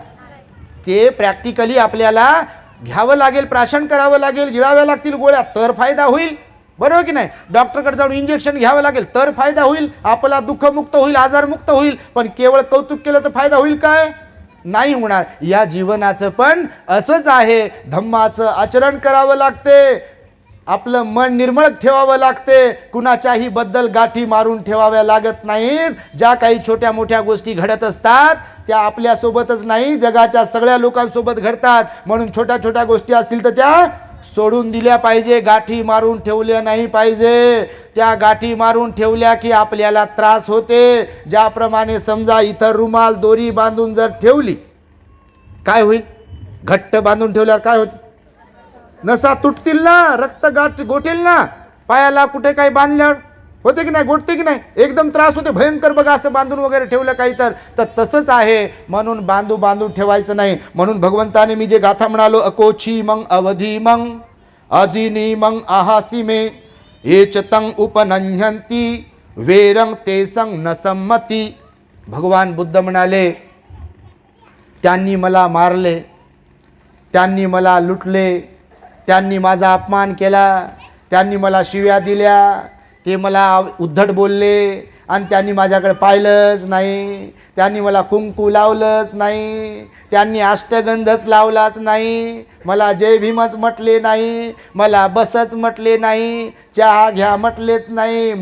ते प्रॅक्टिकली आपल्याला घ्यावं लागेल, प्राशन करावं लागेल, गिळाव्या लागतील गोळ्या, तर फायदा होईल. बरोबर की नाही? डॉक्टरकडे जाऊन इंजेक्शन घ्यावं लागेल तर फायदा होईल, आपला दुःखमुक्त होईल, आजारमुक्त होईल. पण केवळ कौतुक केलं तर फायदा होईल काय? नाही होणार. या जीवनाचं पण असंच आहे. धम्माचं आचरण करावं लागते, आपलं मन निर्मळ ठेवावं लागते, कुणाच्याही बद्दल गाठी मारून ठेवाव्या लागत नाहीत. ज्या काही छोट्या मोठ्या गोष्टी घडत असतात त्या आपल्यासोबतच नाही, जगाच्या सगळ्या लोकांसोबत घडतात. म्हणून छोट्या छोट्या गोष्टी असतील तर त्या सोडून दिल्या पाहिजे, गाठी मारून ठेवल्या नाही पाहिजे. त्या गाठी मारून ठेवल्या की आपल्याला त्रास होते. ज्याप्रमाणे समजा इथं रुमाल दोरी बांधून जर ठेवली, काय होईल? घट्ट बांधून ठेवल्यावर काय होते? नसा तुटतील ना, रक्त गाठ गोठेल ना. पायाला कुठे काही बांधल्यावर होते की नाही, गोठते की नाही, एकदम त्रास होते भयंकर. बघा असं बांधून वगैरे ठेवलं काही तर तसंच आहे. म्हणून बांधून ठेवायचं नाही. म्हणून भगवंताने मी जे गाथा म्हणालो, अकोची मग अवधी मग अजिनी मग आहासी मे एच तंग उपनन्यंती वेरंग ते संग न संमती. भगवान बुद्ध म्हणाले, त्यांनी मला मारले, त्यांनी मला लुटले, त्यांनी माझा अपमान केला, त्यांनी मला शिव्या दिल्या, ते मला उद्धट बोलले आणि त्यांनी माझ्याकडे पाहिलंच नाही, त्यांनी मला कुंकू लावलंच नाही, त्यांनी अष्टगंधच लावलाच नाही, मला जय भीमच म्हटले नाही, मला बसच म्हटले नाही, चहा घ्या म्हटलेच नाही,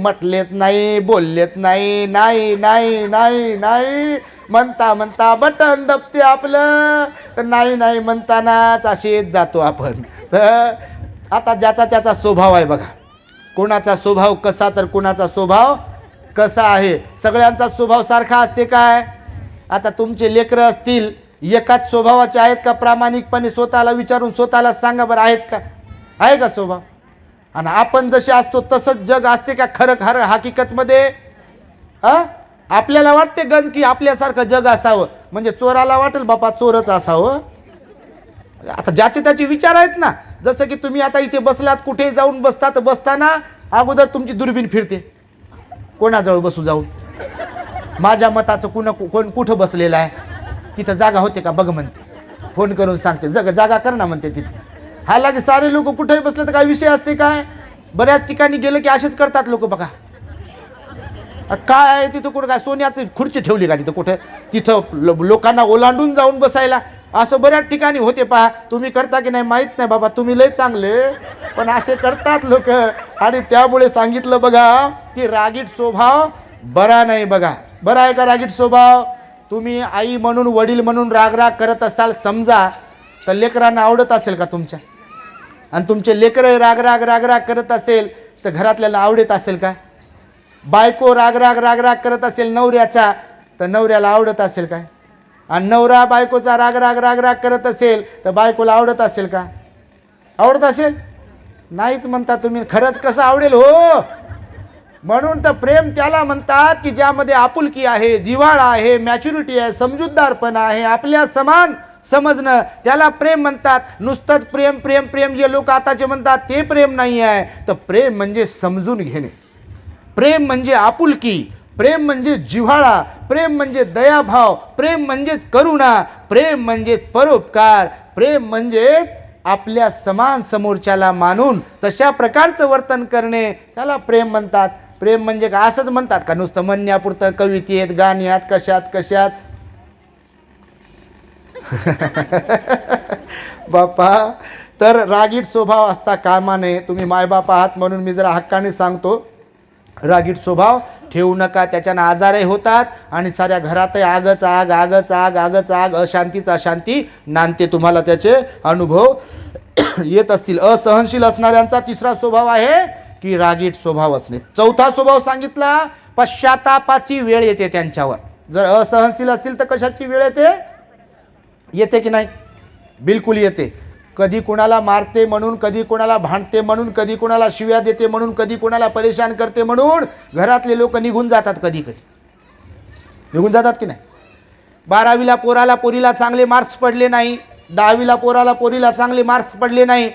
बोललेत नाही, नाही नाही नाही नाही म्हणता म्हणता बटन दबते आपलं, तर नाही म्हणतानाच असेच जातो आपण. तर आता ज्याचा त्याचा स्वभाव आहे बघा, कोणाचा स्वभाव कसा तर कोणाचा स्वभाव कसा आहे. सगळ्यांचा स्वभाव सारखा असते काय? आता तुमचे लेकरं असतील एकाच स्वभावाचे आहेत का? प्रामाणिकपणे स्वतःला विचारून स्वतःला सांगा बरं, आहेत का? आहे का स्वभाव? आणि आपण जसे असतो तसंच जग असते का खरं हकीकतमध्ये? आपल्याला वाटते गंज की आपल्यासारखं जग असावं, म्हणजे चोराला वाटेल बापा चोरच असावं. आता ज्याचे त्याचे विचार आहेत ना. जसं की तुम्ही आता इथे बसलात, कुठे जाऊन बसता, तर बसताना अगोदर तुमची दुर्बीण फिरते, कोणाजवळ बसू जाऊन, माझ्या मताचं कोण कुठं बसलेलं आहे, तिथं जागा होते का बघ म्हणते, फोन करून सांगते जागा कर ना म्हणते तिथे. हालाकी सारे लोक कुठेही बसले तर काय विषय असते काय? बऱ्याच ठिकाणी गेलं की असेच करतात लोक बघा. काय आहे तिथं, कुठं काय सोन्याची खुर्ची ठेवली का तिथं कुठं, तिथं लोकांना ओलांडून जाऊन बसायला, असं बऱ्याच ठिकाणी होते. पहा तुम्ही करता की नाही माहीत नाही बाबा, तुम्ही लय चांगले, पण असे करतात लोक. आणि त्यामुळे सांगितलं बघा की रागीट स्वभाव बरा नाही. बघा बरा आहे का रागीट स्वभाव? तुम्ही आई म्हणून वडील म्हणून राग करत असाल समजा, तर लेकरांना आवडत असेल का तुमच्या? आणि तुमचे लेकरं राग करत असेल तर घरातल्याला आवडत असेल का? बायको राग करत असेल नवऱ्याचा, तर नवऱ्याला आवडत असेल काय? आणि नवरा बायकोचा राग करत असेल तर बायकोला आवडत असेल का? आवडत असेल? नाहीच म्हणता तुम्ही. खरंच कसं आवडेल हो? म्हणून तर प्रेम त्याला म्हणतात की ज्यामध्ये आपुलकी आहे, जिव्हाळा आहे, मॅच्युरिटी आहे, समजूतदारपणा आहे, आपल्या समान समजणं, त्याला प्रेम म्हणतात. नुसतंच प्रेम प्रेम प्रेम जे लोक आताचे म्हणतात ते प्रेम नाही आहे. तर प्रेम म्हणजे समजून घेणे, प्रेम म्हणजे आपुलकी, प्रेम म्हणजे जिव्हाळा, प्रेम म्हणजे दयाभाव, प्रेम म्हणजेच करुणा, प्रेम म्हणजेच परोपकार, प्रेम म्हणजेच आपल्या समान समोरच्याला मानून तशा प्रकारचं वर्तन करणे, त्याला प्रेम म्हणतात. प्रेम म्हणजे का असंच म्हणतात का नुसतं म्हणण्यापुरतं, कवितेत गाण्यात कशात बापा? तर रागीट स्वभाव असता कामा नये. तुम्ही मायबाप आहात म्हणून मी जरा हक्काने सांगतो, रागीट स्वभाव ठेवू नका. त्याच्यानं आजारही होतात आणि साऱ्या घरातही आगच आग, अशांतीच अशांती नांदते. तुम्हाला त्याचे अनुभव येत असतील. असहनशील असणाऱ्यांचा तिसरा स्वभाव आहे की रागीट स्वभाव असणे. चौथा स्वभाव सांगितला, पश्चातापाची वेळ येते त्यांच्यावर. जर असहनशील असतील तर कशाची वेळ येते की नाही? बिलकुल येते. कधी कोणाला मारते म्हणून, कधी कोणाला भांडते म्हणून, कधी कोणाला शिव्या देते म्हणून, कधी कोणाला परेशान करते म्हणून घरातले लोक निघून जातात. कधी निघून जातात की नाही? 12वीला पोरीला चांगले मार्क्स पडले नाही, 10वीला पोरीला चांगले मार्क्स पडले नाही.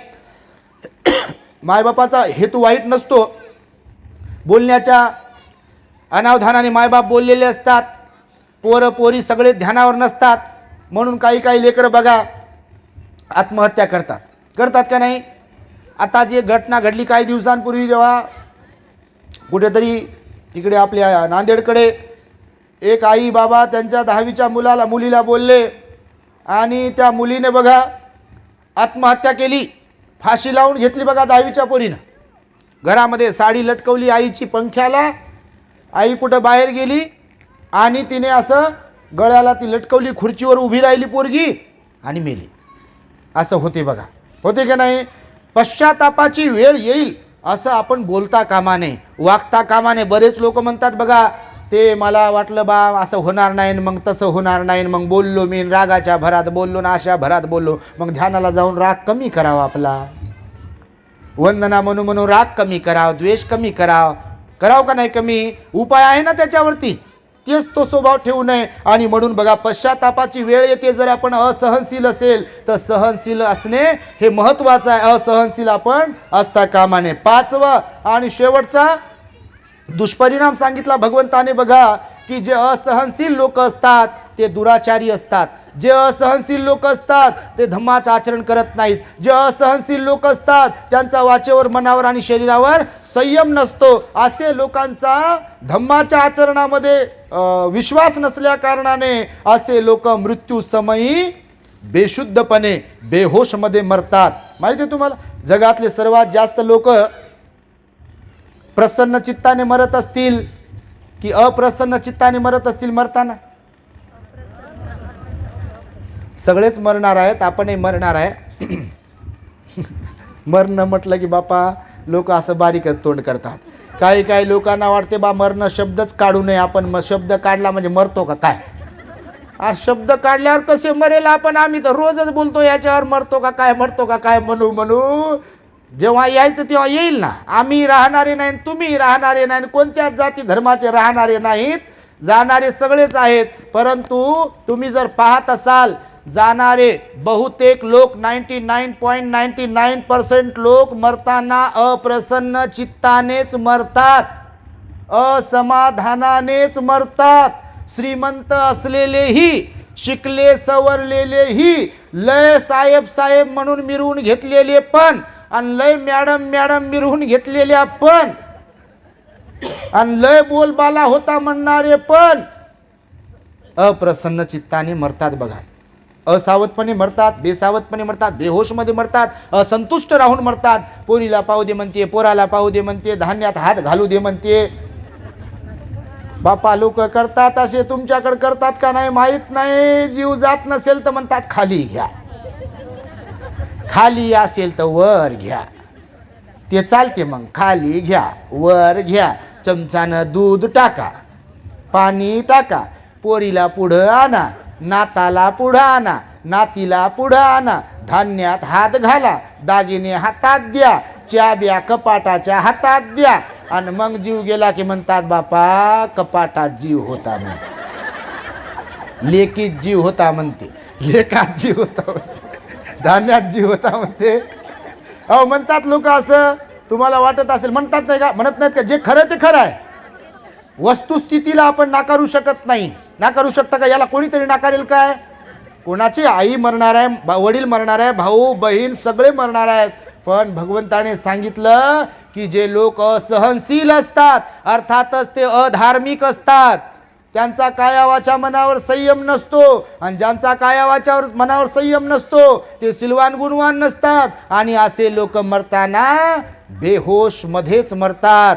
मायबापाचा हेतू वाईट नसतो, बोलण्याच्या अनावधानाने मायबाप बोललेले असतात, पोरी सगळे ध्यानावर नसतात, म्हणून काही लेकरं बघा आत्महत्या करतात का नाही? आता जे घटना घडली काही दिवसांपूर्वी, जेव्हा कुठेतरी तिकडे आपल्या नांदेडकडे एक आई बाबा त्यांच्या 10वीच्या मुलीला बोलले आणि त्या मुलीने बघा आत्महत्या केली, फाशी लावून घेतली बघा 10वीच्या पोरीनं. घरामध्ये साडी लटकवली आईची पंख्याला, आई कुठं बाहेर गेली आणि तिने असं गळ्याला ती लटकवली, खुर्चीवर उभी राहिली पोरगी आणि मेली. असं होते बघा, होते का नाही? पश्चातापाची वेळ येईल असं आपण बोलता कामा नये, वागता कामा नये. बरेच लोक म्हणतात बघा, ते मला वाटलं बा असं होणार नाही, मग तसं होणार नाही, मग बोललो मी, रागाच्या भरात बोललो ना अशा भरात बोललो. मग ध्यानाला जाऊन राग कमी करावा आपला, वंदना म्हणून राग कमी करावा, द्वेष कमी कराव का नाही कमी? उपाय आहे ना त्याच्यावरती. तेच तो स्वभाव ठेवू नये. आणि म्हणून बघा पश्चातापाची वेळ येते. जर आपण असहनशील असेल तर सहनशील असणे हे महत्त्वाचं आहे. असहनशील आपण असता कामा नये. 5वा आणि शेवटचा दुष्परिणाम सांगितला भगवंताने बघा, की जे असहनशील लोक असतात ते दुराचारी असतात. जे असहनशील लोक असतात ते धम्माचं आचरण करत नाहीत. जे असहनशील लोक असतात त्यांचा वाचेवर, मनावर आणि शरीरावर संयम नसतो. असे लोकांचा धम्माच्या आचरणामध्ये विश्वास नसल्या कारणाने असे लोक मृत्यू समयी बेशुद्धपणे बेहोशमध्ये मरतात. माहिती आहे तुम्हाला, जगातले सर्वात जास्त लोक प्रसन्न चित्ताने मरत असतील की अप्रसन्न चित्ताने मरत असतील? मरताना सगळेच मरणार आहेत, आपणही मरणार आहे. मरणं म्हटलं की बापा लोक असं बारीकच तोंड करतात. काही काही लोकांना वाटते बा मरणं शब्दच काढू नये आपण, शब्द काढला म्हणजे मरतो का काय? आज शब्द काढल्यावर कसे मरेल आपण? आम्ही तर रोजच बोलतो याच्यावर, मरतो का काय, मरतो का काय म्हणू म्हणू. जेव्हा यायचं तेव्हा येईल ना. आम्ही राहणारे नाही, तुम्ही राहणारे नाही, कोणत्याच जाती धर्माचे राहणारे नाहीत, जाणारे सगळेच आहेत. परंतु तुम्ही जर पाहत असाल, जाणारे बहुतेक लोक 99.99% लोक मरताना अप्रसन्न चित्तानेच मरतात, असमाधानानेच मरतात. श्रीमंत असलेलेही, शिकले सवरलेलेही, लय साहेब साहेब म्हणून मिरवून घेतलेले पण, आणि लय मॅडम मॅडम मिरवून घेतलेल्या पण, आणि लय बोलबाला होता म्हणणारे पण अप्रसन्न चित्ताने मरतात. बघा, असावधपणे मरतात, बेसावधपणे मरतात, बेहोशमध्ये मरतात, असंतुष्ट राहून मरतात. पोरीला पाहू दे म्हणते, पोराला पाहू दे म्हणते, धान्यात हात घालू दे म्हणते. बापा लोक करतात असे, तुमच्याकडे करतात का नाही माहीत नाही. जीव जात नसेल तर म्हणतात खाली घ्या, खाली असेल तर वर घ्या. ते चालते मग, खाली घ्या वर घ्या. चमचानं दूध टाका, पाणी टाका, पोरीला पुढं आणा, नाताला पुढं आणा, नातीला पुढं आणा, धान्यात हात घाला, दागिने हातात द्या, चाब्या कपाटाच्या हातात द्या. आणि मग जीव गेला की म्हणतात बापा कपाटात जीव होता म्हणते, लेकीत जीव होता म्हणते, लेकात जीव होता म्हणते, धान्यात जीव होता म्हणते. अहो म्हणतात लोक असं, तुम्हाला वाटत असेल, म्हणतात नाही का? म्हणत नाहीत का? जे खरं ते खरं आहे. वस्तुस्थितीला आपण नाकारू शकत नाही. नाकारू शकता का? याला कोणीतरी नाकारेल काय? कोणाची आई मरणार आहे, वडील मरणार आहे, भाऊ बहीण सगळे मरणार आहेत. पण भगवंताने सांगितलं की जे लोक असहनशील असतात, अर्थातच ते अधार्मिक असतात, त्यांचा कायावाच्या मनावर संयम नसतो. आणि ज्यांचा कायावाच्यावर मनावर संयम नसतो ते सिलवान गुणवान नसतात. आणि असे लोक मरताना बेहोशमध्येच मरतात,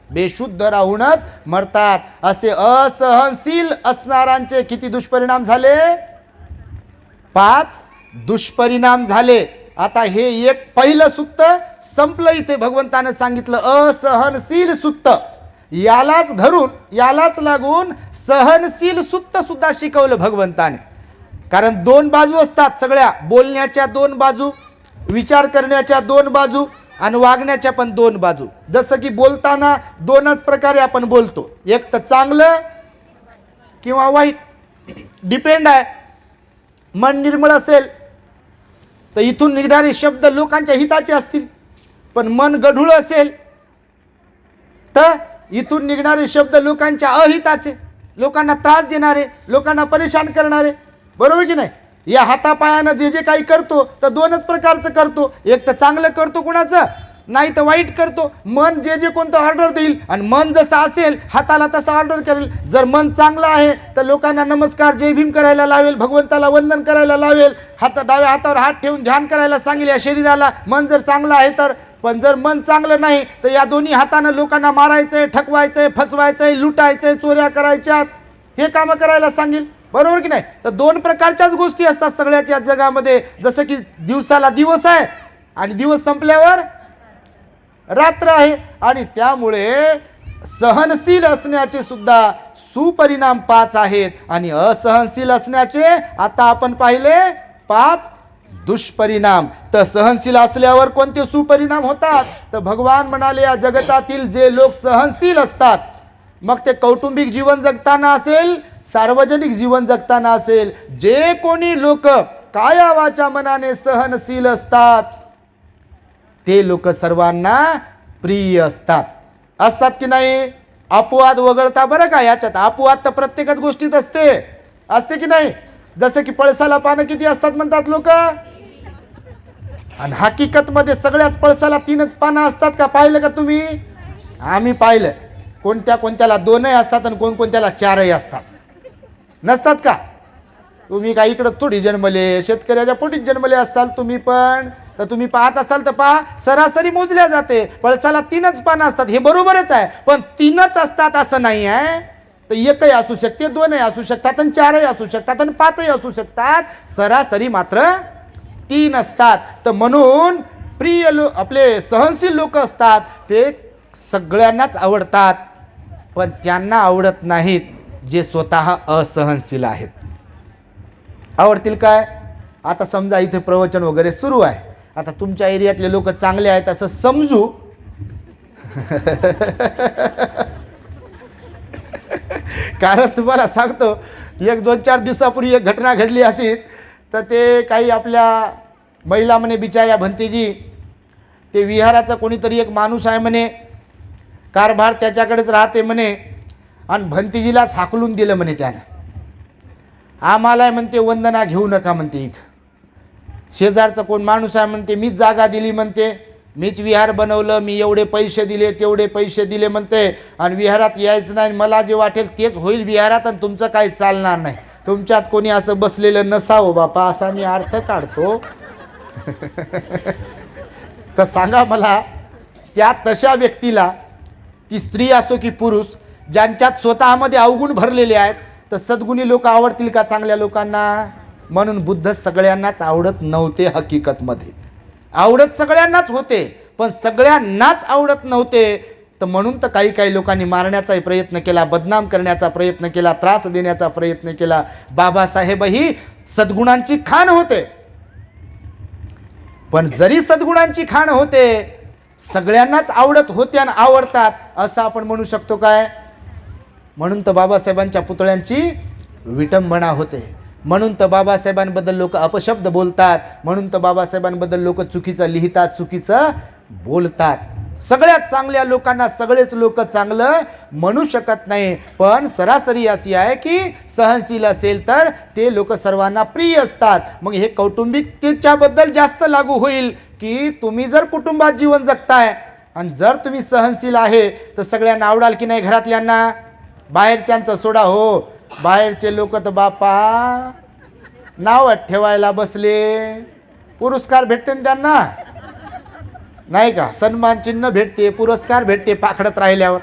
बेशुद्ध राहूनच मरतात. असे असहनशील असणाऱ्यांचे किती दुष्परिणाम झाले? 5 दुष्परिणाम झाले. आता हे एक पहिलं सुत्त संपलं. इथे भगवंतानं सांगितलं असहनशील सुत्त. यालाच धरून, यालाच लागून सहनशील सुत्त सुद्धा शिकवलं भगवंताने. कारण 2 बाजू असतात सगळ्या, बोलण्याच्या 2 बाजू, विचार करण्याच्या 2 बाजू आणि वागण्याच्या पण 2 बाजू. जसं की बोलताना 2च प्रकारे आपण बोलतो, एक तर चांगलं किंवा वाईट, डिपेंड आहे. मन निर्मळ असेल तर इथून निघणारे शब्द लोकांच्या हिताचे असतील, पण मन गढूळ असेल तर इथून निघणारे शब्द लोकांच्या अहिताचे, लोकांना त्रास देणारे, लोकांना परेशान करणारे. बरोबर की नाही? या हातापायानं जे जे काही करतो तर 2च प्रकारचं करतो, एक तर चांगलं करतो कुणाचं, नाही तर वाईट करतो. मन जे जे कोणतं ऑर्डर देईल, आणि मन जसं असेल हाताला तसं ऑर्डर करेल. जर मन चांगलं आहे तर लोकांना नमस्कार जय भीम करायला लावेल, भगवंताला वंदन करायला लावेल, डाव्या हातावर हात ठेवून ध्यान करायला सांगेल या शरीराला, मन जर चांगलं आहे तर. पण जर मन चांगलं नाही तर या दोन्ही हातानं लोकांना मारायचंय, ठकवायचंय, फसवायचंय, लुटायचंय, चोऱ्या करायच्यात, हे कामं करायला सांगेल. बरोबर की नाही? तर 2 प्रकारच्याच गोष्टी असतात सगळ्याच या जगामध्ये. जसं की दिवसाला दिवस आहे आणि दिवस संपल्यावर रात्र आहे. आणि त्यामुळे सहनशील असण्याचे सुद्धा सुपरिणाम 5 आहेत, आणि असहनशील असण्याचे आता आपण पाहिले 5 दुष्परिणाम. तर सहनशील असल्यावर कोणते सुपरिणाम होतात? तर भगवान म्हणाले या जगतातील जे लोक सहनशील असतात, मग ते कौटुंबिक जीवन जगताना असेल, सार्वजनिक जीवन जगताना असेल, जे कोणी लोक काया वाचा मनाने सहनशील असतात ते लोक सर्वांना प्रिय असतात. असतात की नाही? अपवाद वगळता बरं का. याच्यात अपवाद तर प्रत्येकच गोष्टीत असते की नाही? जसं की पळसाला पानं किती असतात म्हणतात लोक, आणि हकीकतमध्ये सगळ्याच पळसाला 3च पानं असतात का? पाहिलं का तुम्ही? आम्ही पाहिलं. कोणत्या कोणत्याला 2ही असतात आणि कोणकोणत्याला 4ही असतात. नसतात का? तुम्ही काय इकडं थोडी जन्मले, शेतकऱ्याच्या पोटीत जन्मले असाल तुम्ही पण, तर तुम्ही पाहत असाल तर पहा, सरासरी मोजल्या जाते. पळसाला 3च पानं असतात, हे बरोबरच आहे, पण 3च असतात असं नाही आहे. तर 1ही असू शकते, 2ही असू शकतात, आणि 4ही असू शकतात, आणि 5ही असू शकतात. सरासरी मात्र 3 असतात. तर म्हणून प्रिय आपले सहनशील लोक असतात ते सगळ्यांनाच आवडतात, पण त्यांना आवडत नाहीत जे स्वतः असहनशील आहेत. आवडतील काय? आता समजा इथे प्रवचन वगैरे सुरू आहे, आता तुमच्या एरियातले लोक चांगले आहेत असं समजू, कारण तुम्हाला सांगतो 1-2-4 दिवसापूर्वी एक घटना घडली अशी. तर ते काही आपल्या महिला म्हणे बिचाऱ्या भंतेजी, ते विहाराचा कोणीतरी एक माणूस आहे म्हणे, कारभार त्याच्याकडेच राहते म्हणे, आणि भंतेजीलाच हाकलून दिलं म्हणे त्यानं. आम्हाला म्हणते वंदना घेऊ नका म्हणते, इथं शेजारचा कोण माणूस आहे म्हणते, मीच जागा दिली म्हणते, मीच विहार बनवलं, मी एवढे पैसे दिले तेवढे पैसे दिले म्हणते, आणि विहारात यायचं नाही, मला जे वाटेल तेच होईल विहारात, आणि तुमचं काही चालणार नाही. तुमच्यात कोणी असं बसलेलं नसावं बापा, असा मी अर्थ काढतो. तर सांगा मला, त्या तशा व्यक्तीला, ती स्त्री असो की पुरुष, ज्यांच्यात स्वतःमध्ये अवगुण भरलेले आहेत, तर सद्गुणी लोक आवडतील का चांगल्या लोकांना? म्हणून बुद्ध सगळ्यांनाच आवडत नव्हते. हकीकतमध्ये आवडत सगळ्यांनाच होते, पण सगळ्यांनाच आवडत नव्हते. तर म्हणून तर काही काही लोकांनी मारण्याचाही प्रयत्न केला, बदनाम करण्याचा प्रयत्न केला, त्रास देण्याचा प्रयत्न केला. बाबासाहेबही सद्गुणांची खाण होते, पण जरी सद्गुणांची खाण होते, सगळ्यांनाच आवडत होते आणि आवडतात असं आपण म्हणू शकतो काय? म्हणून तर बाबासाहेबांच्या पुतळ्यांची विटंबना होते, म्हणून तर बाबासाहेबांबद्दल लोक अपशब्द बोलतात, म्हणून तर बाबासाहेबांबद्दल लोक चुकीचं लिहितात, चुकीचं बोलतात. सगळ्यात चांगल्या लोकांना सगळेच लोक चांगलं म्हणू शकत नाही, पण सरासरी अशी आहे की सहनशील असेल तर ते लोक सर्वांना प्रिय असतात. मग हे कौटुंबिकतेच्याबद्दल जास्त लागू होईल की तुम्ही जर कुटुंबात जीवन जगताय आणि जर तुम्ही सहनशील आहे तर सगळ्यांना आवडाल की नाही? घरातल्यांना, बाहेरच्यांचं सोडा हो, बाहेरचे लोक तर बापा नाव ठेवायला बसले. पुरस्कार भेटते ना त्यांना, नाही का? सन्मान चिन्ह भेटते, पुरस्कार भेटते पाखडत राहिल्यावर.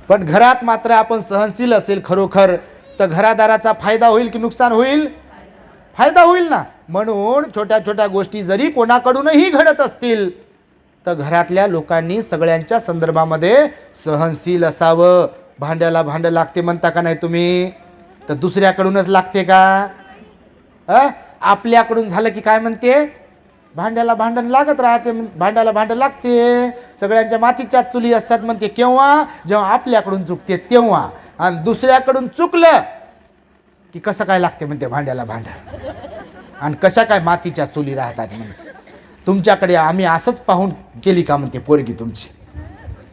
पण घरात मात्र आपण सहनशील असेल खरोखर तर घरादाराचा फायदा होईल की नुकसान होईल? फायदा होईल ना. म्हणून छोट्या छोट्या गोष्टी जरी कोणाकडूनही घडत असतील तर घरातल्या लोकांनी सगळ्यांच्या संदर्भामध्ये सहनशील असावं. भांड्याला भांडं लागते म्हणता का नाही तुम्ही? तर दुसऱ्याकडूनच लागते का? आपल्याकडून झालं की काय म्हणते? भांड्याला भांडण लागत राहते, भांड्याला भांडं लागते. सगळ्यांच्या मातीच्या चुली असतात म्हणते. केव्हा? जेव्हा आपल्याकडून चुकते तेव्हा. आणि दुसऱ्याकडून चुकलं की कसं काय लागते म्हणते भांड्याला भांडं, आणि कशा काय मातीच्या चुली राहतात म्हणते. तुमच्याकडे आम्ही असंच पाहून केली का म्हणते पोरगी तुमची,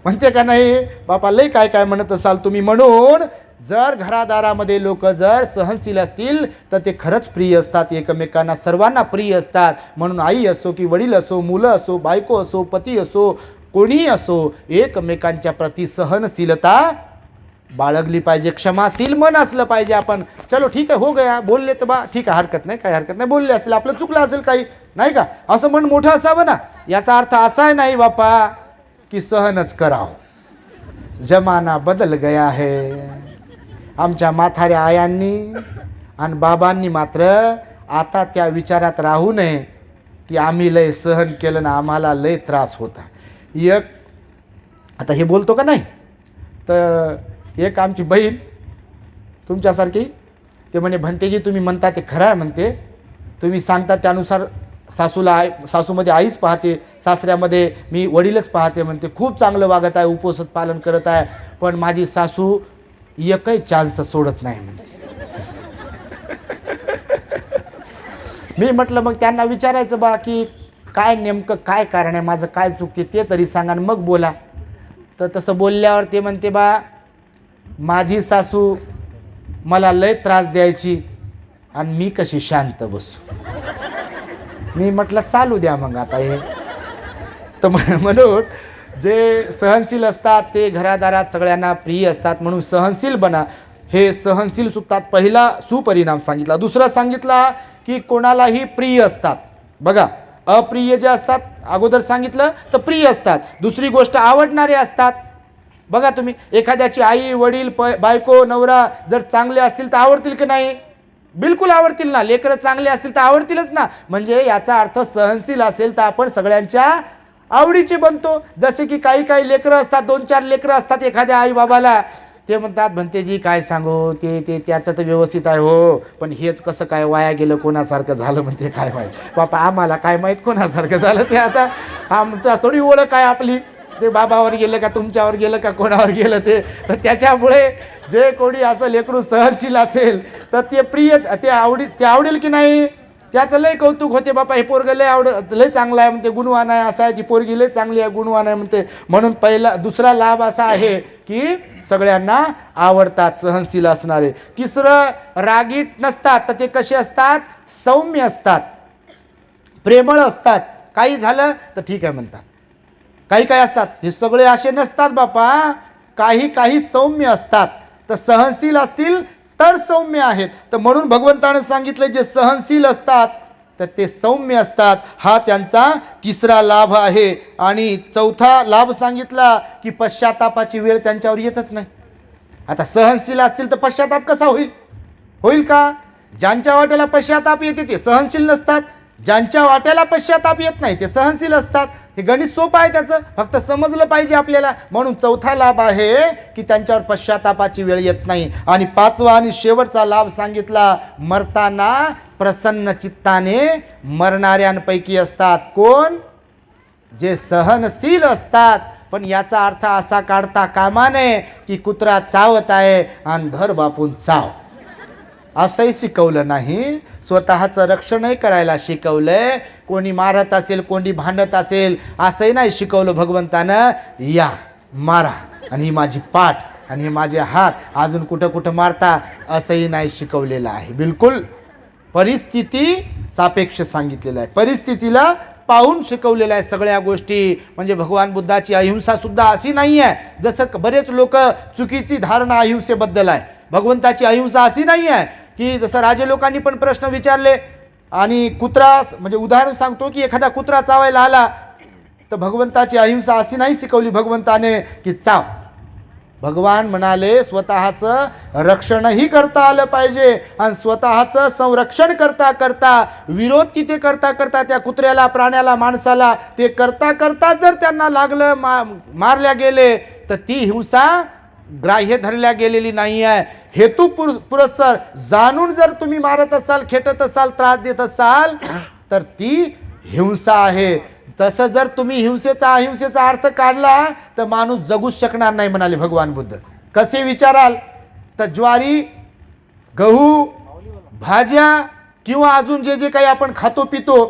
म्हणते का नाही? बापा लय काय काय म्हणत असाल तुम्ही. म्हणून जर घरादारामध्ये लोक जर सहनशील असतील तर ते खरंच प्रिय असतात, एकमेकांना सर्वांना प्रिय असतात. म्हणून आई असो की वडील असो, मुलं असो, बायको असो, पती असो, कोणीही असो, एकमेकांच्या प्रती सहनशीलता बाळगली पाहिजे, क्षमाशील मन असलं पाहिजे. आपण चलो ठीक आहे, हो गया, बोलले तर बा ठीक आहे, हरकत नाही, काही हरकत नाही, बोलले असेल, आपलं चुकलं असेल काही, नाही का? असं मन मोठं असावं ना. याचा अर्थ असा नाही बापा की सहनच करावं. जमाना बदल गया है. आमच्या म्हाताऱ्या आयांनी आणि बाबांनी मात्र आता त्या विचारात राहू नये की आम्ही लय सहन केलं ना, आम्हाला लय त्रास होता. एक आता हे बोलतो का नाही, तर एक आमची बहीण तुमच्यासारखी, ते म्हणे भंतेजी तुम्ही म्हणता ते खरं आहे म्हणते, तुम्ही सांगता त्यानुसार सासूला सासूमध्ये आईच पाहते, सासऱ्यामध्ये मी वडीलच पाहते म्हणते. खूप चांगलं वागत आहे, उपवास पालन करत आहे, पण माझी सासू एकही चान्स सोडत नाही म्हणते. मी म्हटलं मग त्यांना विचारायचं बा की काय नेमकं काय कारण आहे, माझं काय चुकते ते तरी सांगा आणि मग बोला. तर तसं बोलल्यावर ते म्हणते बा माझी सासू मला लय त्रास द्यायची आणि मी कशी शांत बसू. मी म्हटलं चालू द्या मग आता हे. तर म्हणून जे सहनशील असतात ते घरादारात सगळ्यांना प्रिय असतात. म्हणून सहनशील बना. हे सहनशील सुद्धा पहिला सुपरिणाम सांगितला. दुसरा सांगितला की कोणालाही प्रिय असतात. बघा, अप्रिय जे असतात अगोदर सांगितलं तर प्रिय असतात. दुसरी गोष्ट आवडणारे असतात. बघा तुम्ही, एखाद्याची आई वडील बायको नवरा जर चांगले असतील तर आवडतील की नाही? बिलकुल आवडतील ना. लेकरं चांगले असतील तर आवडतीलच ना. म्हणजे याचा अर्थ सहनशील असेल तर आपण सगळ्यांच्या आवडीचे बनतो. जसे की काही काही लेकरं असतात, 2-4 लेकरं असतात एखाद्या आई बाबाला. ते म्हणतात म्हणतेजी काय सांगू, ते त्याचं तर व्यवस्थित आहे हो, पण हेच कसं काय वाया गेलं, कोणासारखं झालं म्हणते काय माहीत. बापा आम्हाला काय माहीत कोणासारखं झालं ते. आता आमचा थोडी ओळख आहे आपली. ते बाबावर गेलं का तुमच्यावर गेलं का कोणावर गेलं ते. तर त्याच्यामुळे जे कोणी असं लेकरू सहनशील असेल तर ते प्रिय ते आवडेल की नाही. त्याचं लय कौतुक होते. बापा हे पोरगं लय चांगलं आहे म्हणते, गुणवान आहे, असं आहे, ती पोरगी लय चांगली आहे, गुणवान आहे म्हणते. म्हणून दुसरा लाभ असा आहे की सगळ्यांना आवडतात सहनशील असणारे. तिसरं, रागीट नसतात तर ते कसे असतात? सौम्य असतात, प्रेमळ असतात. काही झालं तर ठीक आहे म्हणतात. काही काही असतात, हे सगळे असे नसतात बापा. काही सौम्य असतात. तर सहनशील असतील तर सौम्य आहेत. तर म्हणून भगवंतानं सांगितलं जे सहनशील असतात तर ते सौम्य असतात. हा त्यांचा तिसरा लाभ आहे. आणि चौथा लाभ सांगितला की पश्चातापाची वेळ त्यांच्यावर येतच नाही. आता सहनशील असतील तर पश्चाताप कसा होईल का? ज्यांच्या वाट्याला पश्चाताप येते ते सहनशील नसतात. ज्यांच्या वाट्याला पश्चाताप येत नाही ते सहनशील असतात. हे गणित सोपं आहे त्याचं, फक्त समजलं पाहिजे आपल्याला. म्हणून चौथा लाभ आहे की त्यांच्यावर पश्चातापाची वेळ येत नाही. आणि पाचवा आणि शेवटचा लाभ सांगितला, मरताना प्रसन्न चित्ताने मरणाऱ्यांपैकी असतात. कोण? जे सहनशील असतात. पण याचा अर्थ असा काढता कामा नये की कुत्रा चावत आहे आणि धर बापून चाव, असंही शिकवलं नाही. स्वतःचं रक्षणही करायला शिकवलंय. कोणी मारत असेल, कोणी भांडत असेल, असंही नाही शिकवलं भगवंतानं. या मारा, आणि ही माझी पाठ आणि हे माझे हात, अजून कुठं मारता, असंही नाही शिकवलेलं आहे. बिलकुल परिस्थिती सापेक्ष सांगितलेलं आहे. परिस्थितीला पाहून शिकवलेल्या आहे सगळ्या गोष्टी. म्हणजे भगवान बुद्धाची अहिंसा सुद्धा अशी नाही आहे जसं बरेच लोक चुकीची धारणा अहिंसेबद्दल आहे. भगवंताची अहिंसा अशी नाही आहे की जसं राजे लोकांनी पण प्रश्न विचारले आणि कुत्रा, म्हणजे उदाहरण सांगतो की एखादा कुत्रा चावायला आला तर भगवंताची अहिंसा अशी नाही शिकवली भगवंताने की चाव. भगवान म्हणाले स्वतःचं रक्षणही करता आलं पाहिजे आणि स्वतःचं संरक्षण करता करता, विरोध तिथे करता करता त्या कुत्र्याला, प्राण्याला, माणसाला ते करता करता जर त्यांना लागलं, मारल्या गेले तर ती हिंसा ग्राह्य धरल्या गेलेली नाही आहे. हेतू पुरस्सर जाणून जर तुम्ही मारत असाल, खेटत असाल, त्रास देत असाल तर ती हिंसा आहे. तसं जर तुम्ही अहिंसेचा अर्थ काढला तर माणूस जगूच शकणार नाही म्हणाले भगवान बुद्ध. कसे विचाराल तर ज्वारी, गहू, भाज्या किंवा अजून जे जे काही आपण खातो पितो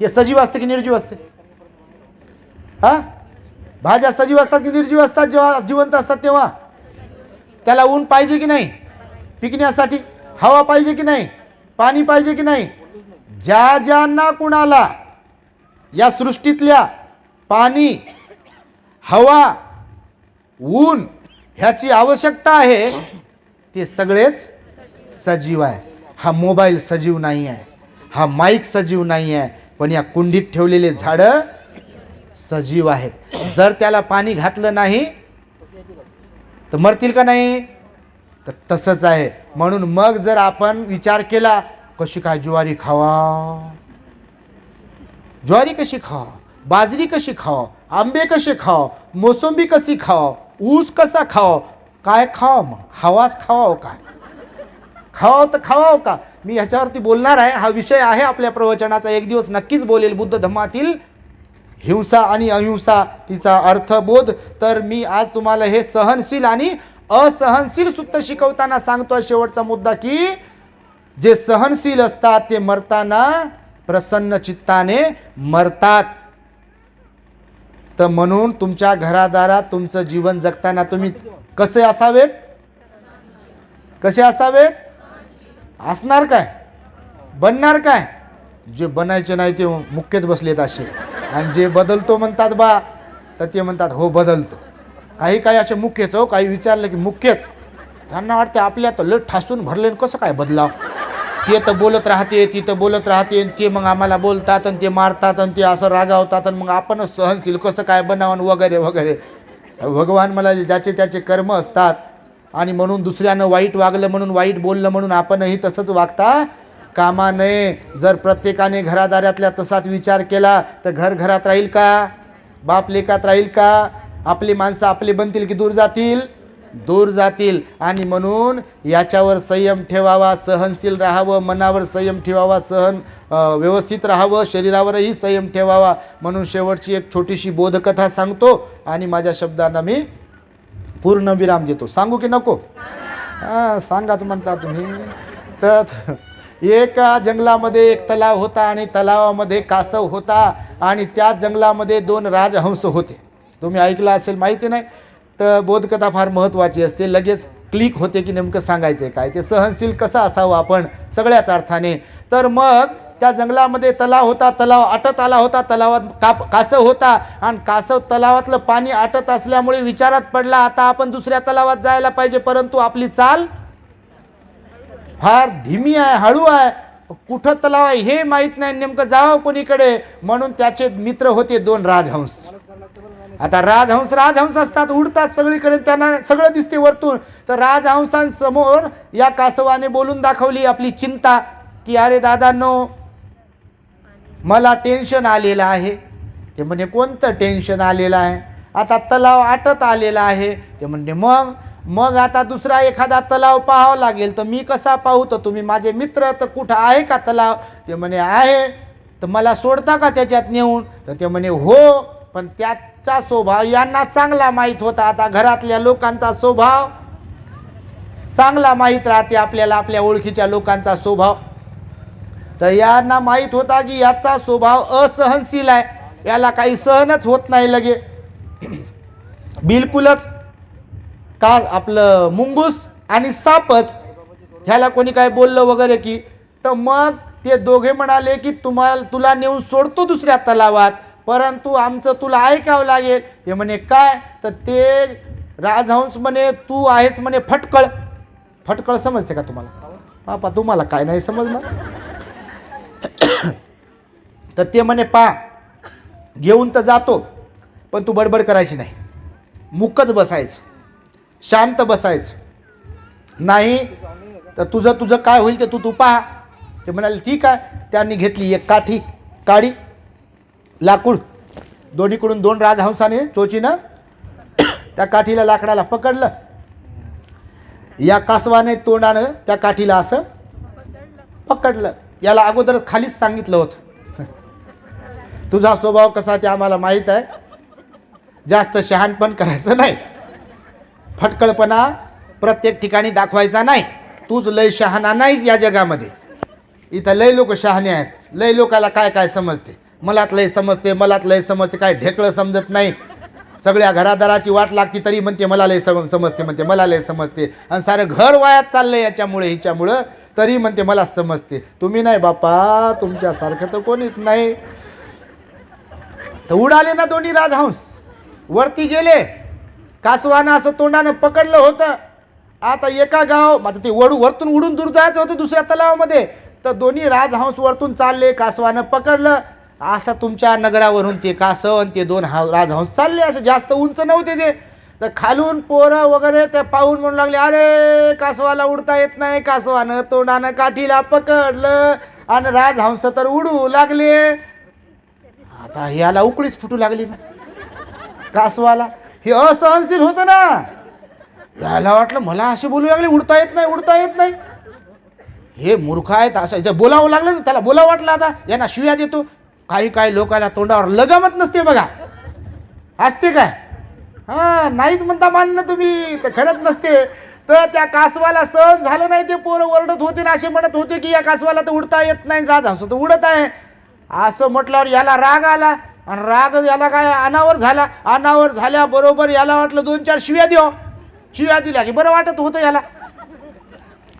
ते सजीव असते की निर्जीव असते? हा, भाज्या सजीव असतात की निर्जीव असतात? जेव्हा जिवंत असतात तेव्हा त्याला ऊन पाहिजे की नाही पिकण्यासाठी? हवा पाहिजे की नाही? पाणी पाहिजे की नाही? ज्यांना कुणाला या सृष्टीतल्या पाणी, हवा, ऊन ह्याची आवश्यकता आहे ते सगळेच सजीव आहे. हा मोबाईल सजीव नाही आहे, हा माईक सजीव नाही आहे, पण या कुंडीत ठेवलेले झाडं सजीव आहेत. जर त्याला पाणी घातलं नाही तर मरतील का नाही? तर तसंच आहे. म्हणून मग जर आपण विचार केला कशी काय ज्वारी खावा, ज्वारी कशी खावा, बाजरी कशी खावा, आंबे कसे खावा, मोसंबी कशी खावा, ऊस कसा खावा, काय खावा, मग हवाच खावा काय? खावा तर खावा का? मी ह्याच्यावरती बोलणार आहे. हा विषय आहे आपल्या प्रवचनाचा, एक दिवस नक्कीच बोलेल. बुद्ध धम्मातील हिंसा आणि अहिंसा, तिचा अर्थबोध. तर मी आज तुम्हाला हे सहनशील आणि असहनशील सुद्धा शिकवताना सांगतोय. शेवटचा मुद्दा की जे सहनशील असतात ते मरताना प्रसन्न चित्ताने मरतात. तर म्हणून तुमच्या घरादारात तुमचं जीवन जगताना तुम्ही कसे असावेत? कसे असावेत? असणार काय? बनणार काय? जे बनायचे नाही ते मुख्यच बसलेत असे, आणि जे बदलतो म्हणतात बा तर ते म्हणतात हो बदलतो. काही काही असे मुख्यच हो, काही विचारलं की मुख्यच. त्यांना वाटते आपल्या तर लट ठासून भरले कसं काय बदलाव. ते तर बोलत राहते, ती तर बोलत राहते, आणि ते मग आम्हाला बोलतात आणि ते मारतात आणि ते असं रागावतात, आणि मग आपणच सहनशील कसं काय बनावं वगैरे वगैरे. भगवान मला ज्याचे त्याचे कर्म असतात, आणि म्हणून दुसऱ्यानं वाईट वागलं म्हणून, वाईट बोललं म्हणून आपणही तसंच वागता कामा नये. जर प्रत्येकाने घरादारातल्या तसाच विचार केला तर घर घरात राहील का? बाप लेकात राहील का? आपली माणसं आपले बनतील की दूर जातील? दूर जातील. आणि म्हणून याच्यावर संयम ठेवावा, सहनशील राहावं, मनावर संयम ठेवावा, व्यवस्थित राहावं, शरीरावरही संयम ठेवावा. म्हणून शेवटची एक छोटीशी बोधकथा सांगतो आणि माझ्या शब्दांना मी पूर्ण विराम देतो. सांगू की नको? हां, सांगाच म्हणता तुम्ही. तर एका जंगलामध्ये एक तलाव होता, आणि तलावामध्ये कासव होता, आणि त्याच जंगलामध्ये 2 राजहंस होते. तुम्ही ऐकलं असेल, माहिती नाही. तर बोधकथा फार महत्त्वाची असते, लगेच क्लिक होते की नेमकं सांगायचं आहे काय. ते सहनशील कसं असावं आपण सगळ्याच अर्थाने. तर मग त्या जंगलामध्ये तलाव होता, तलाव आटत आला होता, तलावात कासव होता, आणि कासव तलावातलं पाणी आटत असल्यामुळे विचारात पडला आता आपण दुसऱ्या तलावात जायला पाहिजे, परंतु आपली चाल फार धीमी आहे, हळू आहे, कुठं तलाव आहे हे माहीत नाही, नेमकं जावं कोणीकडे. म्हणून त्याचे मित्र होते 2 राजहंस. आता राजहंस असतात, उडतात सगळीकडे, त्यांना सगळं दिसते वरतून. तर राजहंसांसमोर या कासवाने बोलून दाखवली आपली चिंता की अरे दादांनो, मला टेन्शन आलेलं आहे. ते म्हणे कोणतं टेन्शन आलेलं आहे? आता तलाव आटत आलेला आहे. ते म्हणते मग आता दुसरा एखादा तलाव पाहावा लागेल. तर मी कसा पाहू? तर तुम्ही माझे मित्र, तर कुठं आहे का तलाव? ते म्हणे आहे. तर मला सोडता का त्याच्यात नेऊन? तर ते म्हणे हो, पण त्याचा स्वभाव यांना चांगला माहीत होता. आता घरातल्या लोकांचा स्वभाव चांगला माहीत राहते आपल्याला, आपल्या ओळखीच्या लोकांचा स्वभाव. तर यांना माहीत होता की याचा स्वभाव असहनशील आहे, याला काही सहनच होत नाही लगे बिलकुलच. का आपलं मुंगूस आणि सापच, ह्याला कोणी काय बोललं वगैरे की. तर मग ते दोघे म्हणाले की तुला नेऊन सोडतो दुसऱ्या तलावात, परंतु आमचं तुला ऐकावं लागेल. हे म्हणे काय? तर ते राजहंस म्हणे तू आहेस म्हणे फटकळ समजते का तुम्हाला? पापा तुम्हाला काय नाही समजलं. तर ते म्हणे घेऊन तर जातो, पण तू बडबड करायची नाही, मुक्कच बसायचं, शांत बसायचं नाही. तर तुझं काय होईल ते तू पहा. ते म्हणाले ठीक आहे. त्यांनी घेतली एक काडी, लाकूड, दोन्हीकडून 2 राजहंसाने चोचीनं त्या काठीला, लाकडाला पकडलं. या कासवाने तोंडानं त्या काठीला असं पकडलं. याला अगोदर खालीच सांगितलं होतं तुझा स्वभाव कसा ते आम्हाला माहीत आहे, जास्त शहाणपण करायचं नाही, फटकळपणा प्रत्येक ठिकाणी दाखवायचा नाही, तूच लय शहाणा नाहीस या जगामध्ये. इथं लय लोक शहाणे आहेत, लय लोकाला काय काय समजते, मलात लय समजते, काय ढेकळं समजत नाही. सगळ्या घरादाराची वाट लागती तरी म्हणते मला लय समजते, म्हणते मला लय समजते, आणि सारं घर वायात चाललं याच्यामुळे हिच्यामुळं, तरी म्हणते मला समजते. तुम्ही नाही बापा, तुमच्यासारखं तर कोणीच नाही. तर उडाले ना दोन्ही राजहंस, वरती गेले. कासवानं असं तोंडानं पकडलं होतं. आता एका आता ते वरतून उडून दूर जायचं होतं दुसऱ्या तलावामध्ये. तर दोन्ही राजहंस वरतून चालले, कासवानं पकडलं. असं तुमच्या नगरावरून ते कासव आणि ते 2 राजहंस चालले, असं जास्त उंच नव्हते ते. तर खालून पोरं वगैरे ते पाहून म्हणू लागले अरे कासवाला उडता येत नाही. कासवानं तोंडानं काठीला पकडलं आणि राजहंस तर उडू लागले. आता ह्याला उकळीच फुटू लागली कासवाला. हे असहनशील होतं ना, याला वाटलं मला असे बोलू लागले उडता येत नाही. हे मूर्ख आहेत असं बोलावं लागलं. त्याला बोलावं वाटलं आता यांना शिव्या देतो. काही लोकांना तोंडावर लगामच नसते बघा, असते काय? नाहीच म्हणता मान्य तुम्ही, तर खरंच नसते. तर त्या कासवाला सहन झालं नाही. ते पोरं ओरडत होते ना, असे म्हणत होते की या कासवाला तर उडता येत नाही, राजहंस तर उडत आहे. असं म्हटल्यावर याला राग आला, आणि राग याला काय अनावर झाला. अनावर झाल्याबरोबर याला वाटलं 2-4 शिव्या दिल्या की बरं वाटत होतं याला.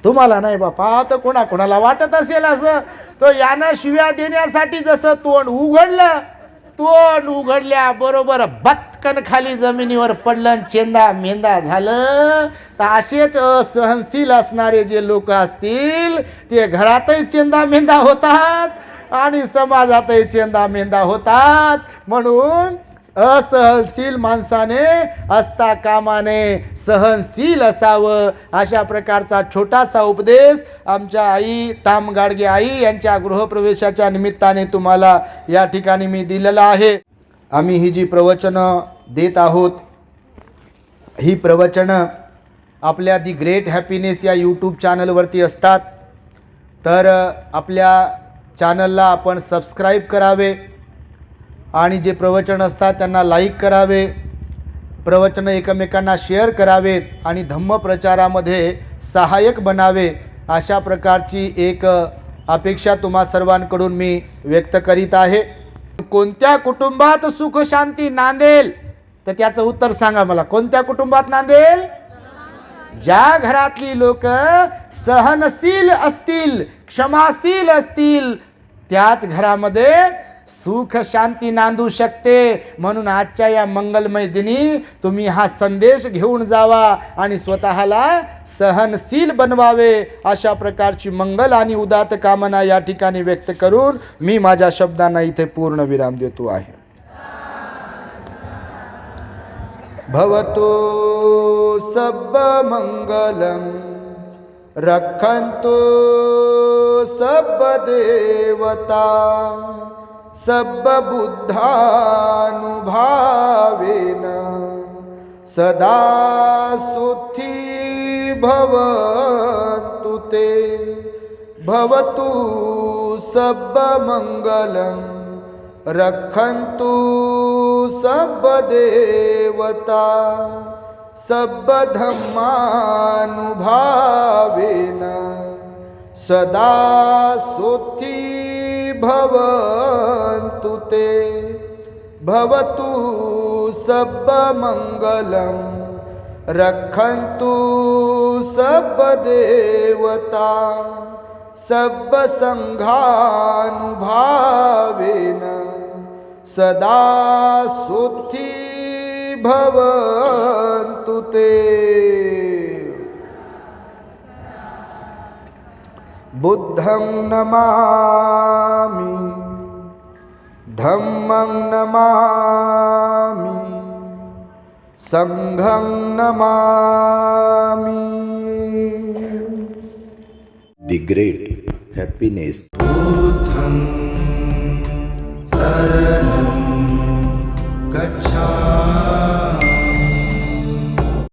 तुम्हाला नाही बापा, आता कोणाकोणाला वाटत असेल असं, तो यानं शिव्या देण्यासाठी जसं तोंड उघडल्या बरोबर बत्कन खाली जमिनीवर पडलं आणि चेंदा मेंदा झालं. तर असेच असहनशील असणारे जे लोक असतील ते घरातही चेंदा मेंदा होतात आणि समाजातही चेंदा मेंदा होतात. म्हणून असहनशील माणसाने असता कामाने सहनशील असावं, अशा प्रकारचा छोटासा उपदेश आमच्या आई तामगाडगे आई यांच्या गृहप्रवेशाच्या निमित्ताने तुम्हाला या ठिकाणी मी दिलेला आहे. आम्ही ही जी प्रवचनं देत आहोत, ही प्रवचनं आपल्या दी ग्रेट हॅपीनेस या यूट्यूब चॅनलवरती असतात. तर आपल्या चॅनलला आपण सबस्क्राईब करावे आणि जे प्रवचन असतात त्यांना लाईक करावे, प्रवचनं एकमेकांना शेअर करावेत आणि धम्मप्रचारामध्ये सहाय्यक बनावे, अशा प्रकारची एक अपेक्षा तुम्हा सर्वांकडून मी व्यक्त करीत आहे. कोणत्या कुटुंबात सुख शांती नांदेल, तर त्याचं उत्तर सांगा मला. कोणत्या कुटुंबात नांदेल? ज्या घरातली लोक सहनशील असतील, क्षमाशील असतील, त्याच घरामध्ये सुख शांती नांदू शकते. म्हणून आजच्या या मंगलमय दिनी तुम्ही हा संदेश घेऊन जावा आणि स्वतःला सहनशील बनवावे, अशा प्रकारची मंगल आणि उदात्त कामना या ठिकाणी व्यक्त करून मी माझ्या शब्दांना इथे पूर्ण विराम देतो आहे. भवतो सब मंगलम रक्षन्तु सब देवता सब बुद्धानुभावेन सदा सुखी भवन्तु ते. भवतु सब मंगलम रक्षन्तु सब देवता सब धम्मानुभावेन सदा सुखी भवन्तु ते. भवतु सब मंगलम रक्षन्तु सब देवता सब संघानुभावेन सदा सुखी भवन्तु ते. बुद्धं नमामि, धम्मं नमामि, संघं नमामि. The great happiness. बुद्धं शरणं गच्छामि.